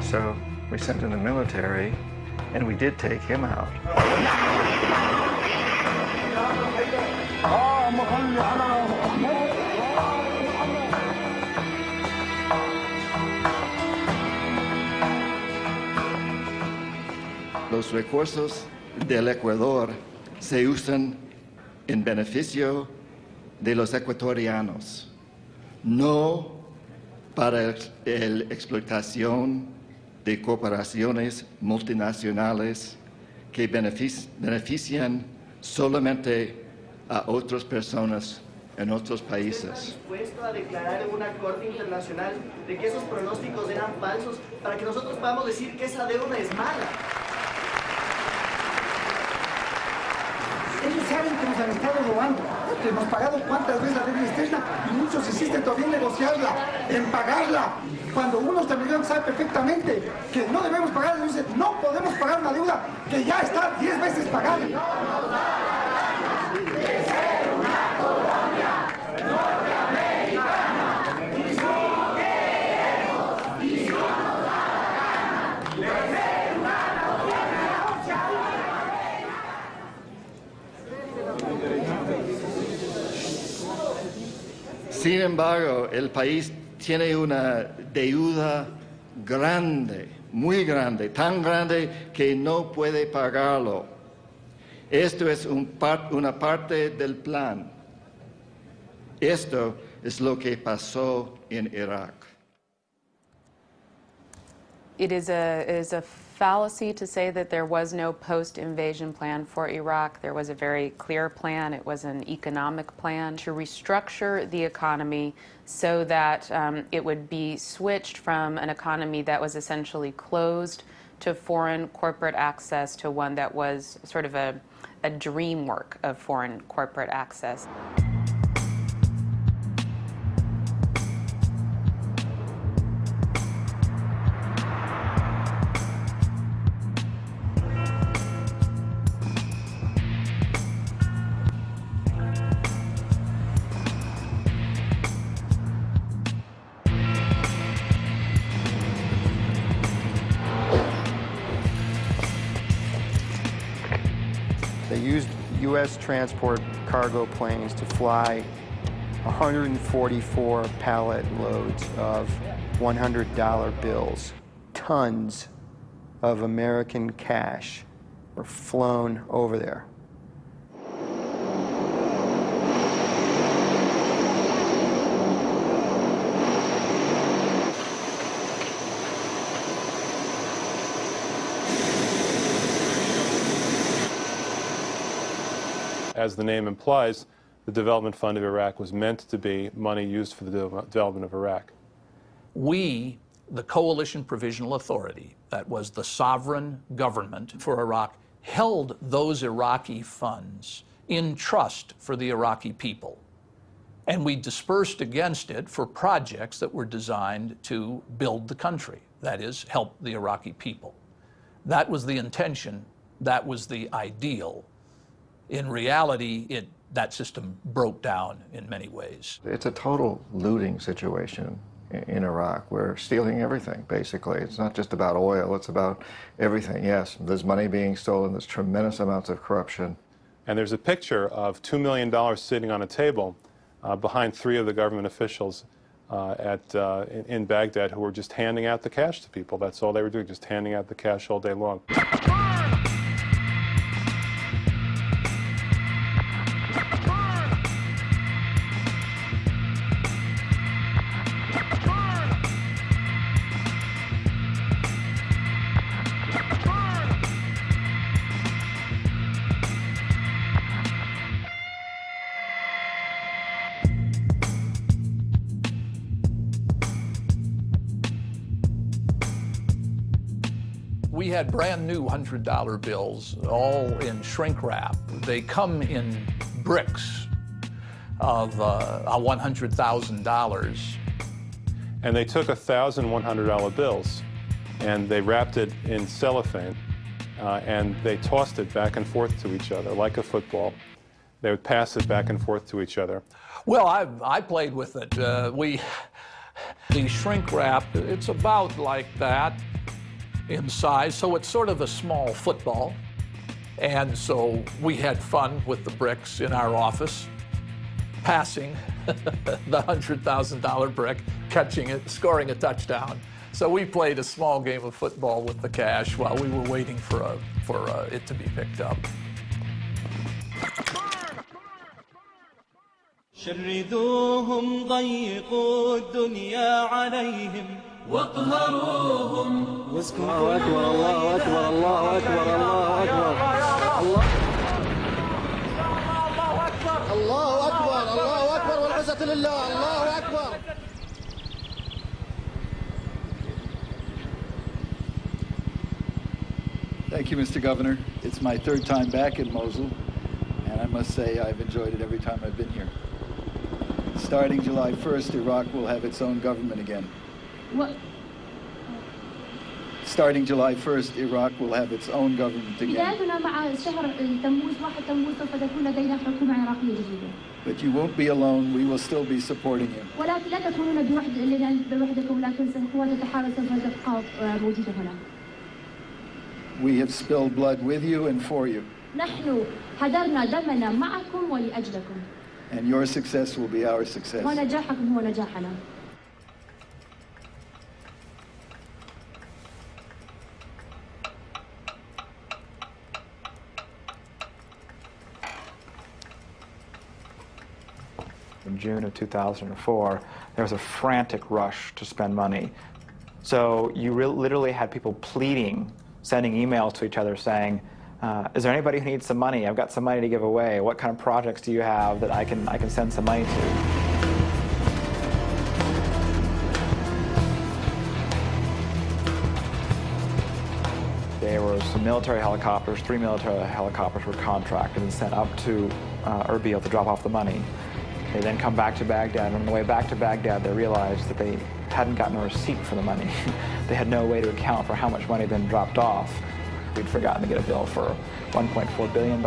So we sent in the military, and we did take him out. Los recursos del Ecuador se usan en beneficio de los ecuatorianos, no para la explotación de corporaciones multinacionales que benefician solamente a otras personas en otros países. Dispuesto a declarar en una corte internacional de que esos pronósticos eran falsos para que nosotros podamos decir que esa deuda es mala. Ellos saben que nos han estado robando, que hemos pagado cuántas veces la deuda externa y muchos insisten todavía en negociarla, en pagarla. Cuando uno estadounidense sabe perfectamente que no debemos pagar, dicen, no podemos pagar una deuda que ya está 10 veces pagada. Sin embargo, el país tiene una deuda grande, muy grande, tan grande que no puede pagarlo. Esto es una parte del plan. Esto es lo que pasó en Irak. It is a fallacy to say that there was no post-invasion plan for Iraq. There was a very clear plan. It was an economic plan to restructure the economy so that it would be switched from an economy that was essentially closed to foreign corporate access to one that was sort of a dream work of foreign corporate access. They used U.S. transport cargo planes to fly 144 pallet loads of $100 bills. Tons of American cash were flown over there. As the name implies, the Development Fund of Iraq was meant to be money used for the development of Iraq. We, the Coalition Provisional Authority, that was the sovereign government for Iraq, held those Iraqi funds in trust for the Iraqi people. And we dispersed against it for projects that were designed to build the country, that is, help the Iraqi people. That was the intention, that was the ideal. In reality, that system broke down in many ways. It's a total looting situation. in Iraq. We're stealing everything, basically. It's not just about oil, it's about everything. Yes, there's money being stolen, there's tremendous amounts of corruption. And there's a picture of $2 million sitting on a table behind 3 of the government officials in Baghdad who were just handing out the cash to people. That's all they were doing, just handing out the cash all day long. We had brand new $100 bills, all in shrink wrap. They come in bricks of $100,000. And they took 1,000 $100 bills and they wrapped it in cellophane and they tossed it back and forth to each other like a football. They would pass it back and forth to each other. Well, I played with it. The shrink wrap, it's about like that in size, so it's sort of a small football. And so we had fun with the bricks in our office, passing the $100,000 brick, catching it, scoring a touchdown. So we played a small game of football with the cash while we were waiting for it to be picked up. شردوهم ضيقوا الدنيا عليهم واقهروهم واسكنوا الله أكبر الله أكبر الله أكبر الله أكبر الله أكبر الله أكبر والعزة لله الله أكبر. Thank you, Mr. Governor. It's my 3rd time back in Mosul, and I must say I've enjoyed it every time I've been here. Starting July 1st, Iraq will have its own government again. What? Starting July 1st, Iraq will have its own government again. But you won't be alone. We will still be supporting you. We have spilled blood with you and for you. And your success will be our success. In June of 2004, there was a frantic rush to spend money. So you literally had people pleading, sending emails to each other saying, is there anybody who needs some money? I've got some money to give away. What kind of projects do you have that I can send some money to? There were some military helicopters, 3 military helicopters were contracted and sent up to Erbil to drop off the money. They then come back to Baghdad, and on the way back to Baghdad, they realized that they hadn't gotten a receipt for the money. They had no way to account for how much money had been dropped off. We'd forgotten to get a bill for $1.4 billion.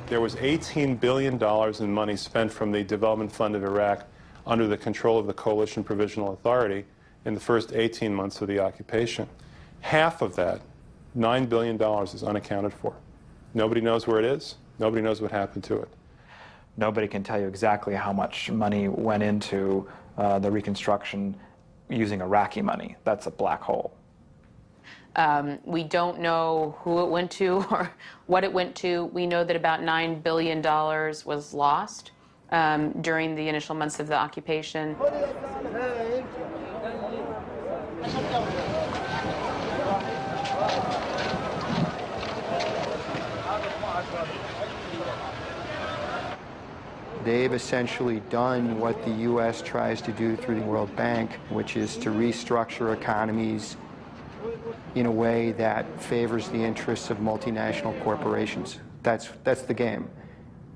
There was $18 billion in money spent from the Development Fund of Iraq under the control of the Coalition Provisional Authority in the first 18 months of the occupation. Half of that, $9 billion, is unaccounted for. Nobody knows where it is. Nobody knows what happened to it. Nobody can tell you exactly how much money went into the reconstruction using Iraqi money. That's a black hole. We don't know who it went to or what it went to. We know that about $9 billion was lost during the initial months of the occupation. They've essentially done what the U.S. tries to do through the World Bank, which is to restructure economies in a way that favors the interests of multinational corporations. That's the game.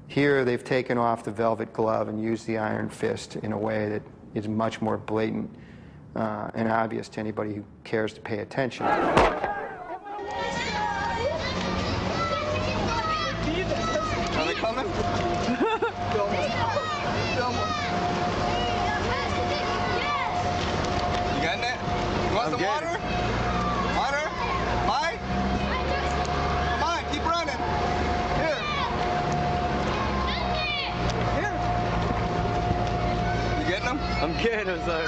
Here, they've taken off the velvet glove and used the iron fist in a way that is much more blatant and obvious to anybody who cares to pay attention. Are they coming? You getting it? You want some water? Water? Mike? Come on, keep running. Here. Here. You getting them? I'm getting them, sir.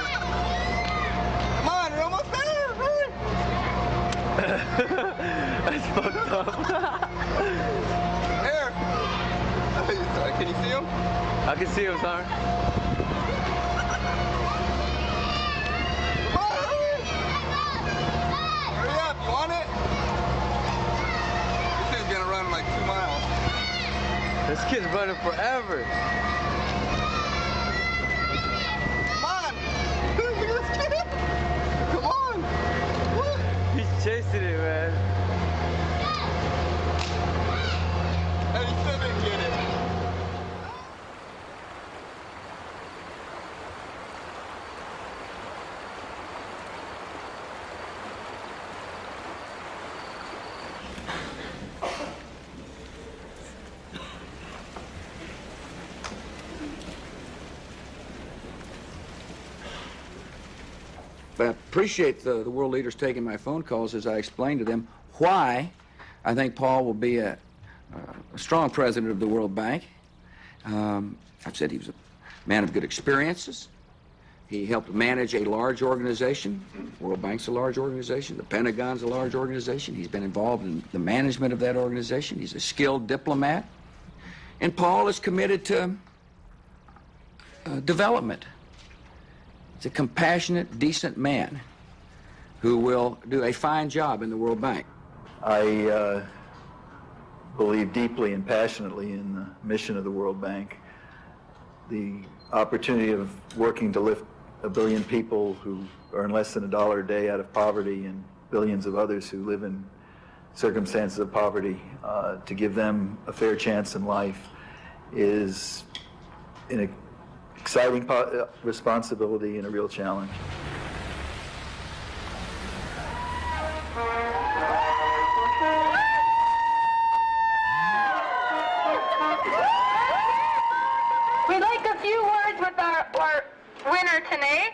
Come on, you're almost there. That's fucked up. Here. Can you see him? I can see him, sir. Hurry up, you want it? This thing's gonna run like 2 miles. This kid's running forever. Come on! Look at this kid! Come on! What? He's chasing it, man. Hey, he still didn't get it. I appreciate the world leaders taking my phone calls as I explain to them why I think Paul will be a strong president of the World Bank. I've said he was a man of good experiences. He helped manage a large organization. World Bank's a large organization. The Pentagon's a large organization. He's been involved in the management of that organization. He's a skilled diplomat. And Paul is committed to development. He's a compassionate, decent man who will do a fine job in the World Bank. I believe deeply and passionately in the mission of the World Bank. The opportunity of working to lift 1 billion people who earn less than $1 a day out of poverty and billions of others who live in circumstances of poverty, to give them a fair chance in life is an exciting responsibility and a real challenge. We'd like a few words with our winner tonight.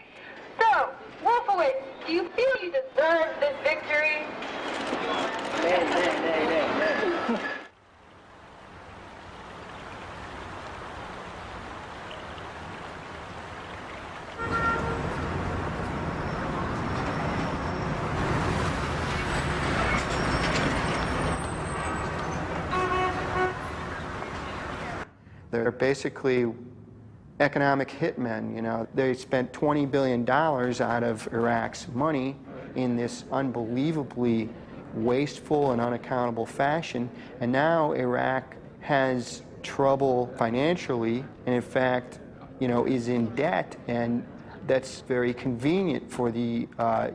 So, Wolfowitz, do you feel you deserve this victory? They're basically economic hitmen, you know. They spent $20 billion out of Iraq's money in this unbelievably wasteful and unaccountable fashion, and now Iraq has trouble financially and in fact, you know, is in debt, and that's very convenient for the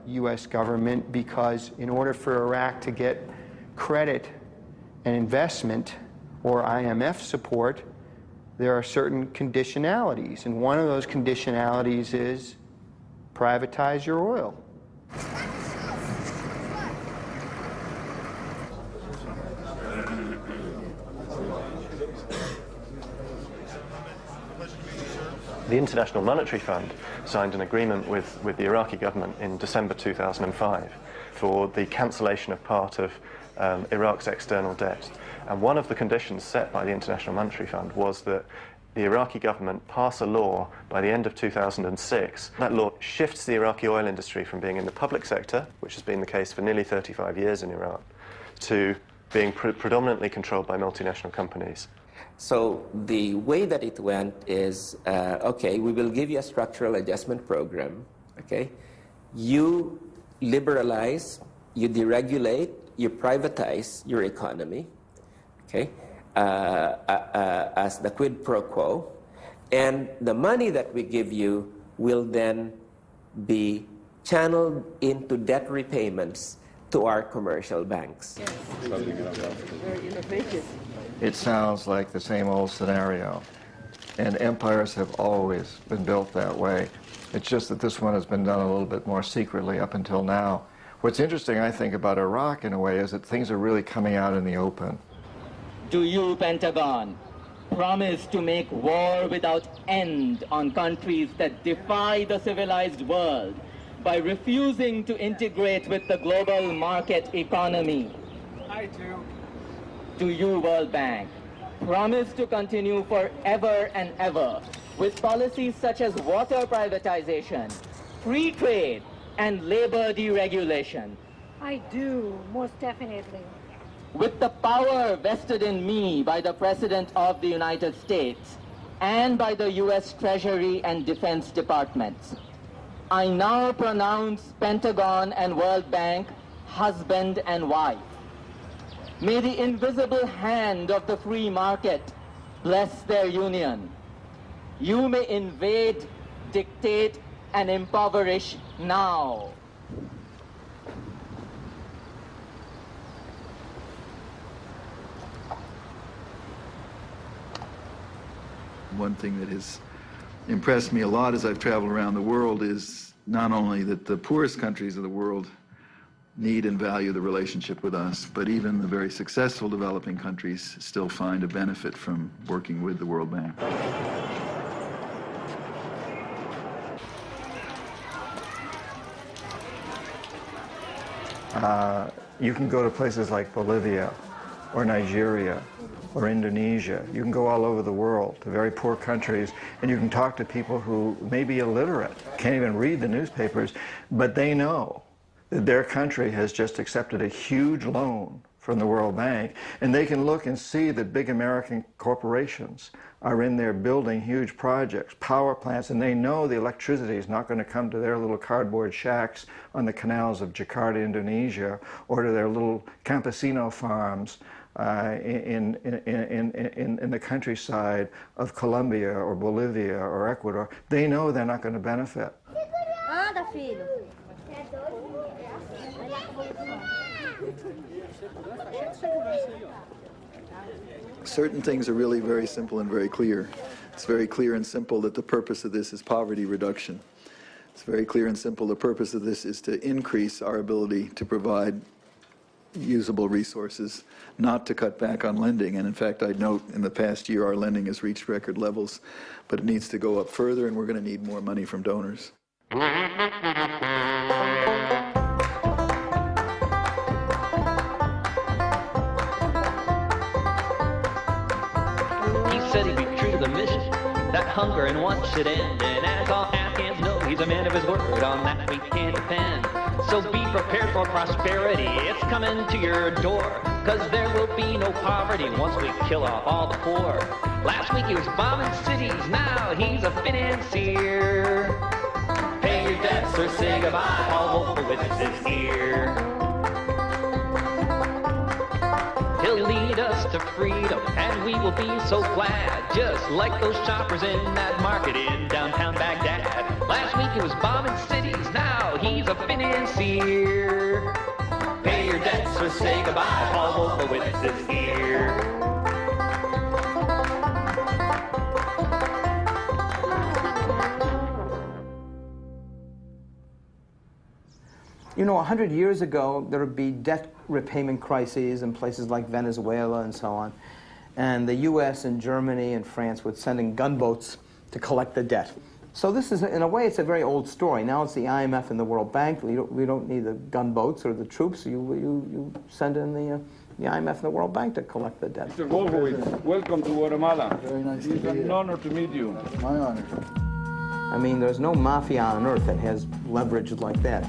U.S. government, because in order for Iraq to get credit and investment or IMF support, there are certain conditionalities, and one of those conditionalities is privatize your oil. The International Monetary Fund signed an agreement with the Iraqi government in December 2005 for the cancellation of part of Iraq's external debt. And one of the conditions set by the International Monetary Fund was that the Iraqi government pass a law by the end of 2006. That law shifts the Iraqi oil industry from being in the public sector, which has been the case for nearly 35 years in Iraq, to being predominantly controlled by multinational companies. So the way that it went is, okay, we will give you a structural adjustment program, okay? You liberalize, you deregulate, you privatize your economy, okay, as the quid pro quo, and the money that we give you will then be channeled into debt repayments to our commercial banks. Very innovative. It sounds like the same old scenario, and empires have always been built that way. It's just that this one has been done a little bit more secretly up until now. What's interesting, I think, about Iraq, in a way, is that things are really coming out in the open. Do you, Pentagon, promise to make war without end on countries that defy the civilized world by refusing to integrate with the global market economy? I do. Do you, World Bank, promise to continue forever and ever with policies such as water privatization, free trade, and labor deregulation? I do, most definitely. With the power vested in me by the President of the United States and by the U.S. Treasury and Defense Departments, I now pronounce Pentagon and World Bank husband and wife. May the invisible hand of the free market bless their union. You may invade, dictate, and impoverish now. One thing that has impressed me a lot as I've traveled around the world is not only that the poorest countries of the world need and value the relationship with us, but even the very successful developing countries still find a benefit from working with the World Bank. You can go to places like Bolivia or Nigeria or Indonesia. You can go all over the world to very poor countries, and you can talk to people who may be illiterate, can't even read the newspapers, but they know that their country has just accepted a huge loan from the World Bank, and they can look and see that big American corporations are in there building huge projects, power plants, and they know the electricity is not going to come to their little cardboard shacks on the canals of Jakarta, Indonesia, or to their little campesino farms in the countryside of Colombia or Bolivia or Ecuador. They know they're not going to benefit. Anda, filho. Certain things are really very simple and very clear. It's very clear and simple that the purpose of this is poverty reduction. It's very clear and simple the purpose of this is to increase our ability to provide usable resources, not to cut back on lending. And in fact, I'd note in the past year our lending has reached record levels, but it needs to go up further, and we're going to need more money from donors. Said he'd be true to the mission, that hunger and want should end. And as all Afghans know, he's a man of his word, on that we can depend. So be prepared for prosperity, it's coming to your door, cause there will be no poverty once we kill off all the poor. Last week he was bombing cities, now he's a financier. Pay your debts or say goodbye, Paul Wolfowitz is here. He'll lead us to freedom, and we will be so glad, just like those shoppers in that market in downtown Baghdad. Last week he was bombing cities, now he's a financier. Pay your debts or say goodbye, Paul Wolfowitz is here. You know, 100 years ago, there would be debt repayment crises in places like Venezuela and so on. And the US and Germany and France would send in gunboats to collect the debt. So this is, in a way, it's a very old story. Now it's the IMF and the World Bank. We don't need the gunboats or the troops. You send in the IMF and the World Bank to collect the debt. Mr. Wolfowitz, welcome to Guatemala. Very nice to meet you. It's an honor to meet you. My honor. I mean, there's no mafia on earth that has leverage like that.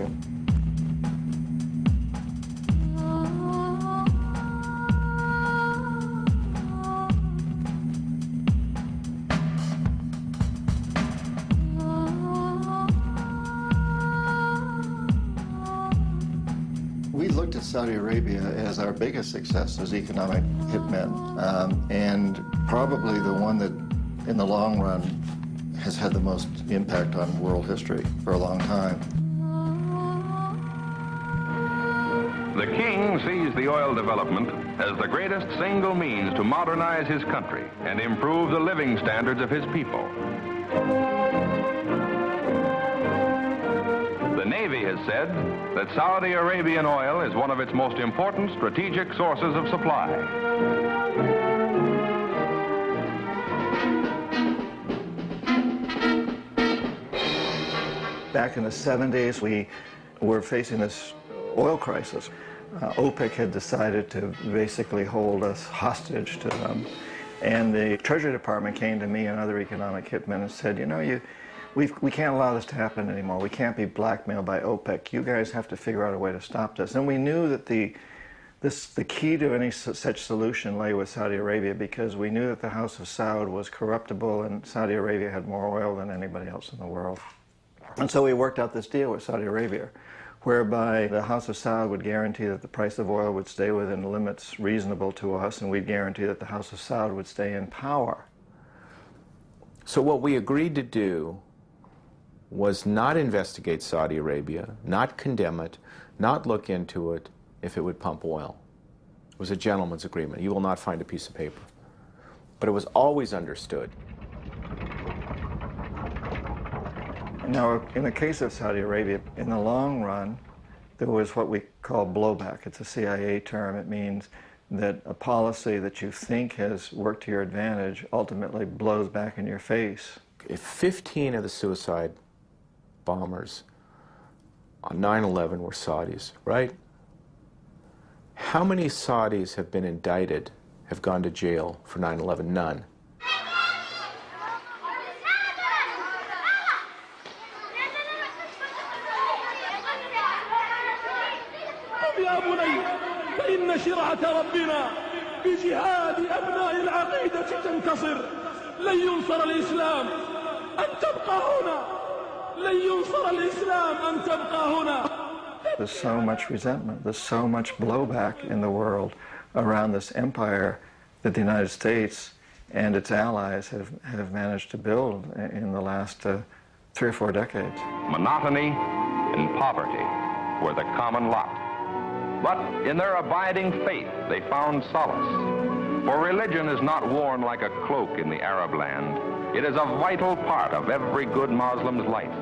We looked at Saudi Arabia as our biggest success as economic hitmen, and probably the one that, in the long run, has had the most impact on world history for a long time. The king sees the oil development as the greatest single means to modernize his country and improve the living standards of his people. The Navy has said that Saudi Arabian oil is one of its most important strategic sources of supply. Back in the 70s, we were facing this oil crisis. OPEC had decided to basically hold us hostage to them. And the Treasury Department came to me and other economic hitmen and said, you know, we can't allow this to happen anymore. We can't be blackmailed by OPEC. You guys have to figure out a way to stop this. And we knew that the key to any such solution lay with Saudi Arabia, because we knew that the House of Saud was corruptible and Saudi Arabia had more oil than anybody else in the world. And so we worked out this deal with Saudi Arabia, whereby the House of Saud would guarantee that the price of oil would stay within limits reasonable to us, and we'd guarantee that the House of Saud would stay in power. So what we agreed to do was not investigate Saudi Arabia, not condemn it, not look into it if it would pump oil. It was a gentleman's agreement. You will not find a piece of paper. But it was always understood. Now, in the case of Saudi Arabia, in the long run, there was what we call blowback. It's a CIA term. It means that a policy that you think has worked to your advantage ultimately blows back in your face. If 15 of the suicide bombers on 9/11 were Saudis, right? How many Saudis have been indicted, have gone to jail for 9/11? None. فإن شرعة ربنا بجهاد أبناء العقيدة تنتصر. لن ينصر الإسلام أن تبقى هنا. لن ينصر الإسلام أن تبقى هنا. There's so much resentment, there's so much blowback in the world around this empire that the United States and its allies have managed to build in the last 3 or 4 decades. Monotony and poverty were the common lot. But in their abiding faith, they found solace. For religion is not worn like a cloak in the Arab land. It is a vital part of every good Muslim's life.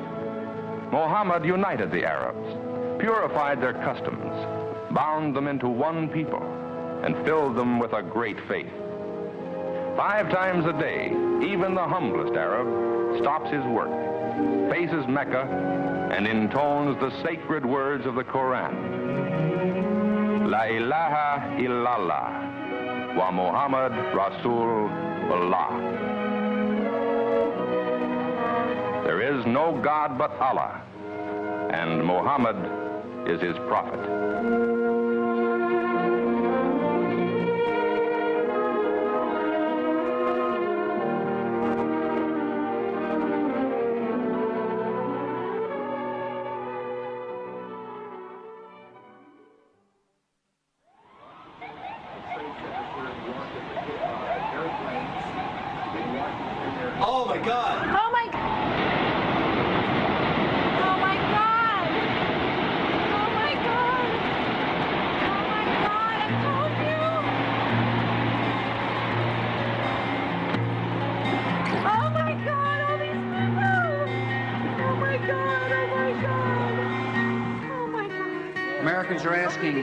Muhammad united the Arabs, purified their customs, bound them into one people, and filled them with a great faith. 5 times a day, even the humblest Arab stops his work, faces Mecca, and intones the sacred words of the Quran. La ilaha illallah wa Muhammad Rasulullah. There is no God but Allah, and Muhammad is his prophet. Oh my God! Oh my God! Oh my God! Oh my God! Oh my God! I told you! Oh my God! All these people! Oh my God! Oh my God! Oh my God! Americans are asking,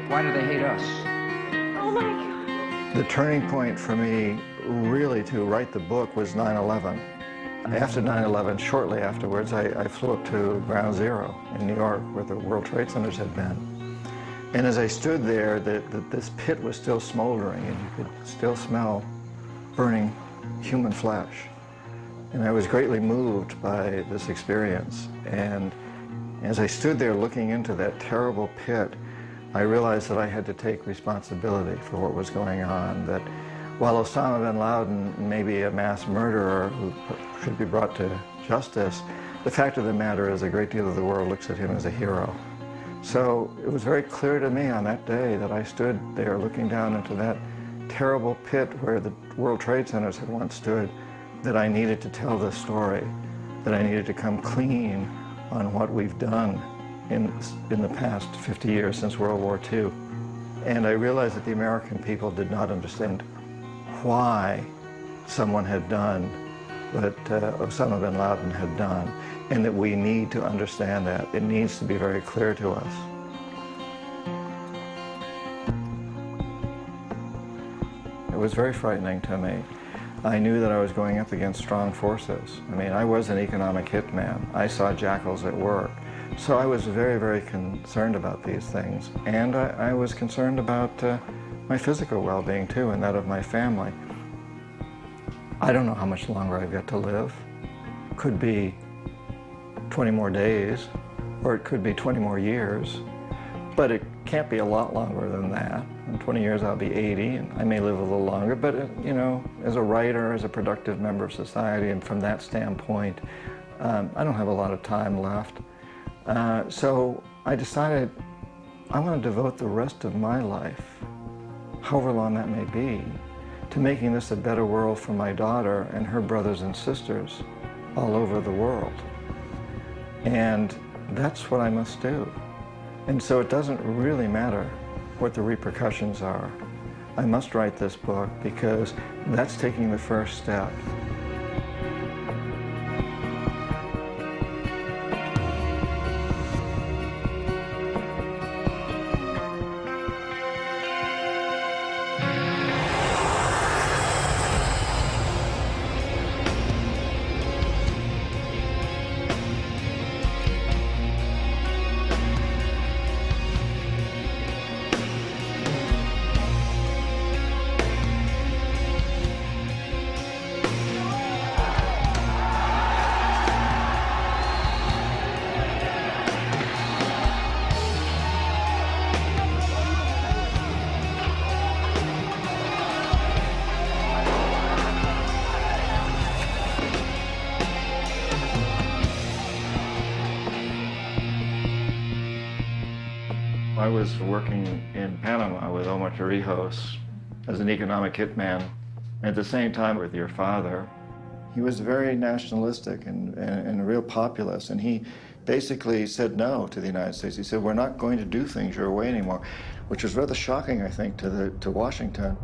why do they hate us? Oh my God! The turning point for me really to write the book was 9/11. After 9/11, shortly afterwards, I flew up to Ground Zero in New York, where the World Trade Centers had been. And as I stood there, this pit was still smoldering, and you could still smell burning human flesh. And I was greatly moved by this experience. And as I stood there looking into that terrible pit, I realized that I had to take responsibility for what was going on, that while Osama bin Laden may be a mass murderer who should be brought to justice, the fact of the matter is a great deal of the world looks at him as a hero. So it was very clear to me on that day that I stood there looking down into that terrible pit where the World Trade Centers had once stood, that I needed to tell this story, that I needed to come clean on what we've done in the past 50 years since World War II. And I realized that the American people did not understand why someone had done what Osama bin Laden had done, and that we need to understand that. It needs to be very clear to us. It was very frightening to me. I knew that I was going up against strong forces. I mean, I was an economic hitman. I saw jackals at work. So I was very, very concerned about these things. And I was concerned about my physical well-being too, and that of my family. I don't know how much longer I've got to live. Could be 20 more days, or it could be 20 more years. But it can't be a lot longer than that. In 20 years I'll be 80, and I may live a little longer, but you know, as a writer, as a productive member of society, and from that standpoint, I don't have a lot of time left. So I decided I want to devote the rest of my life, however long that may be, to making this a better world for my daughter and her brothers and sisters all over the world. And that's what I must do. And so it doesn't really matter what the repercussions are. I must write this book because that's taking the first step. I was working in Panama with Omar Torrijos as an economic hitman. At the same time with your father, he was very nationalistic and a real populist, and he basically said no to the United States. He said, we're not going to do things your way anymore, which was rather shocking, I think, to Washington.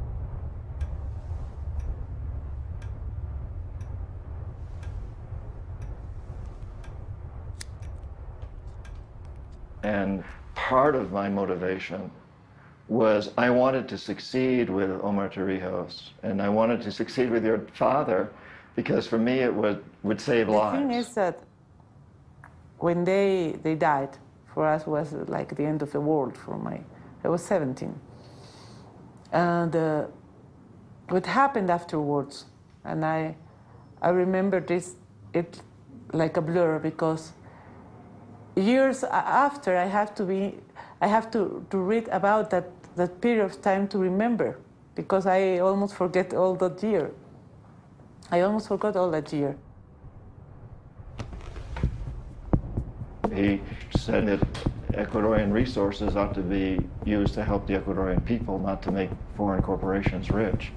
And part of my motivation was I wanted to succeed with Omar Torrijos, and I wanted to succeed with your father, because for me it would save lives. The thing is that when they died, for us was like the end of the world. I was 17. And what happened afterwards, and I remember it like a blur, because years after I have to read about that period of time to remember, because I almost forget all that year. I almost forgot all that year. He said that Ecuadorian resources ought to be used to help the Ecuadorian people, not to make foreign corporations rich.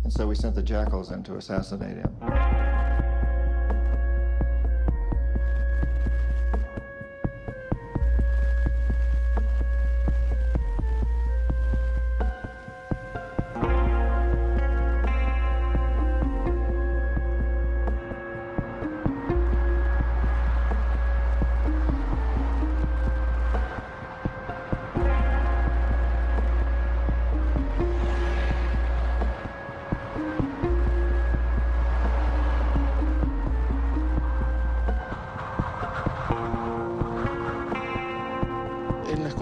And so we sent the jackals in to assassinate him.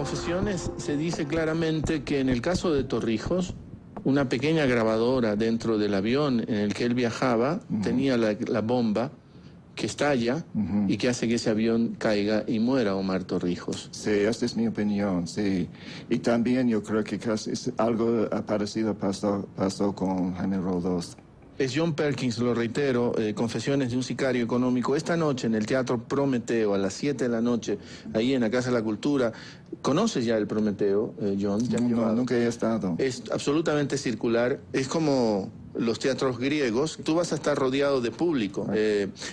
Confesiones se dice claramente que en el caso de Torrijos, una pequeña grabadora dentro del avión en el que él viajaba tenía la bomba que estalla y que hace que ese avión caiga y muera Omar Torrijos. Sí, esta es mi opinión, sí. Y también yo creo que casi algo parecido pasó con Jaime Roldós. Es John Pérkins, lo reitero, Confesiones de un sicario económico. Esta noche en el Teatro Prometeo, a las 7 de la noche, ahí en la Casa de la Cultura. ¿Conoces ya el Prometeo, John? No, nunca he estado. Es absolutamente circular, es como los teatros griegos. Tú vas a estar rodeado de público.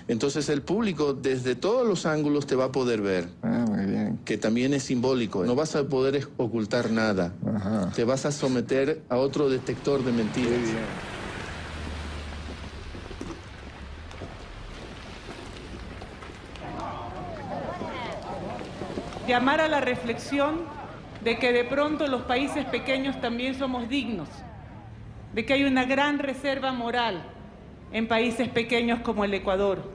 Entonces el público desde todos los ángulos te va a poder ver. Muy bien. Que también es simbólico. No vas a poder ocultar nada. Te vas a someter a otro detector de mentiras. Muy bien. Llamar a la reflexión de que de pronto los países pequeños también somos dignos, de que hay una gran reserva moral en países pequeños como el Ecuador,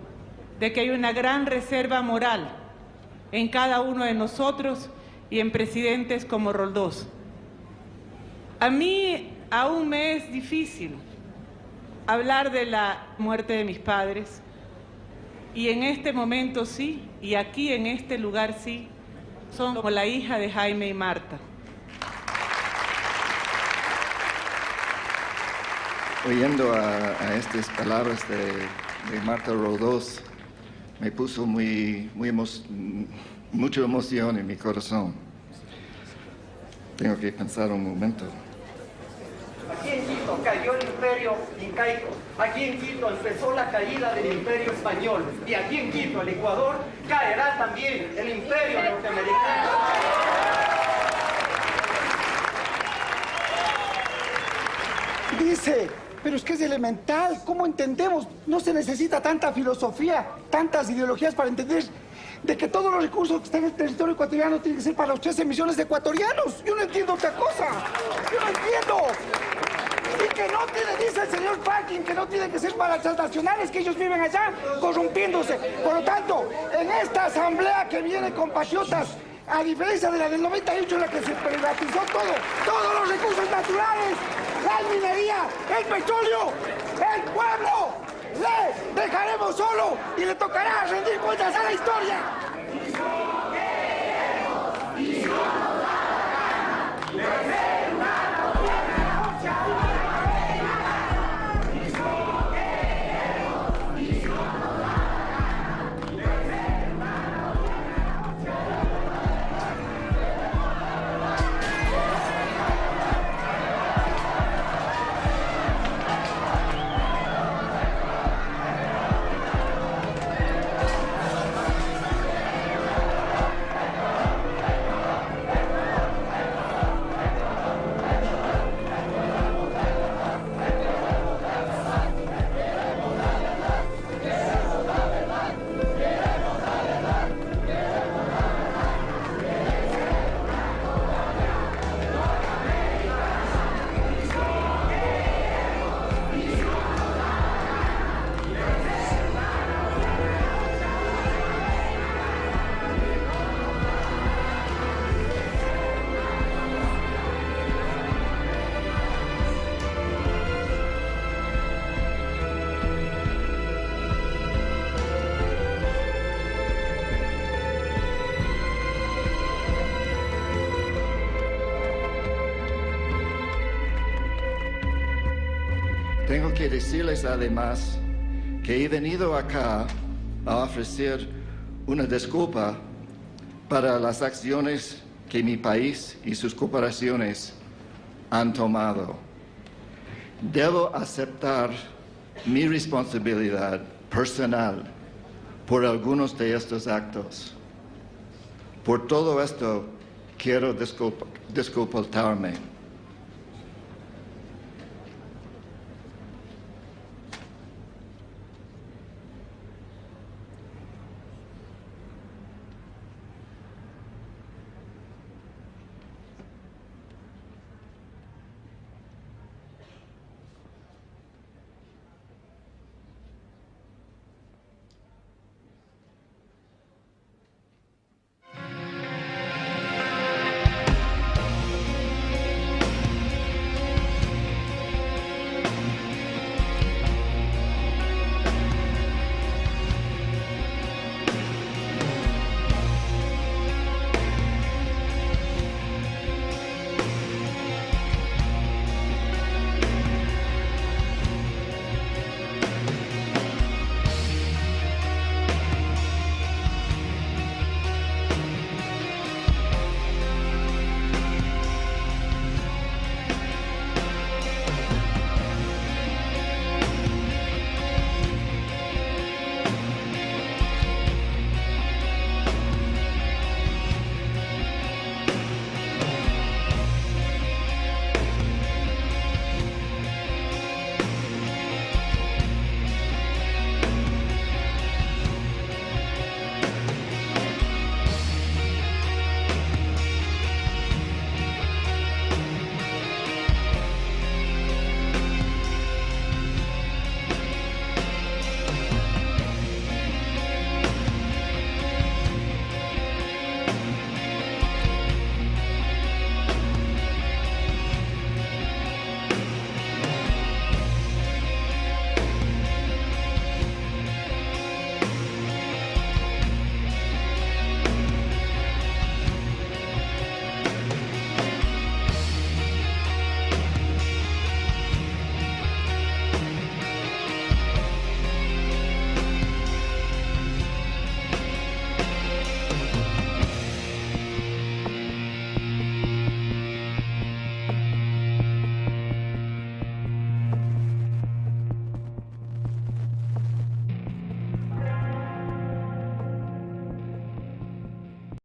de que hay una gran reserva moral en cada uno de nosotros y en presidentes como Roldós. A mí aún me es difícil hablar de la muerte de mis padres, y en este momento sí, y aquí en este lugar sí, son como la hija de Jaime y Marta. Oyendo a estas palabras de Marta Roldós, me puso mucha emoción en mi corazón. Tengo que pensar un momento. Aquí en Quito cayó el imperio incaico. Aquí en Quito empezó la caída del imperio español. Y aquí en Quito, el Ecuador, caerá también el imperio norteamericano. Dice, pero es que es elemental. ¿Cómo entendemos? No se necesita tanta filosofía, tantas ideologías para entender de que todos los recursos que están en el territorio ecuatoriano tienen que ser para los 13 millones de ecuatorianos. Yo no entiendo otra cosa. Yo no entiendo. Y que no tiene, dice el señor Packing, que no tiene que ser para las transnacionales, que ellos viven allá corrompiéndose. Por lo tanto, en esta asamblea que viene, compatriotas, a diferencia de la del 98 en la que se privatizó todo, todos los recursos naturales, la minería, el petróleo, el pueblo, le dejaremos solo y le tocará rendir cuentas a la historia. Tengo que decirles además que he venido acá a ofrecer una disculpa para las acciones que mi país y sus corporaciones han tomado. Debo aceptar mi responsabilidad personal por algunos de estos actos. Por todo esto, quiero disculparme.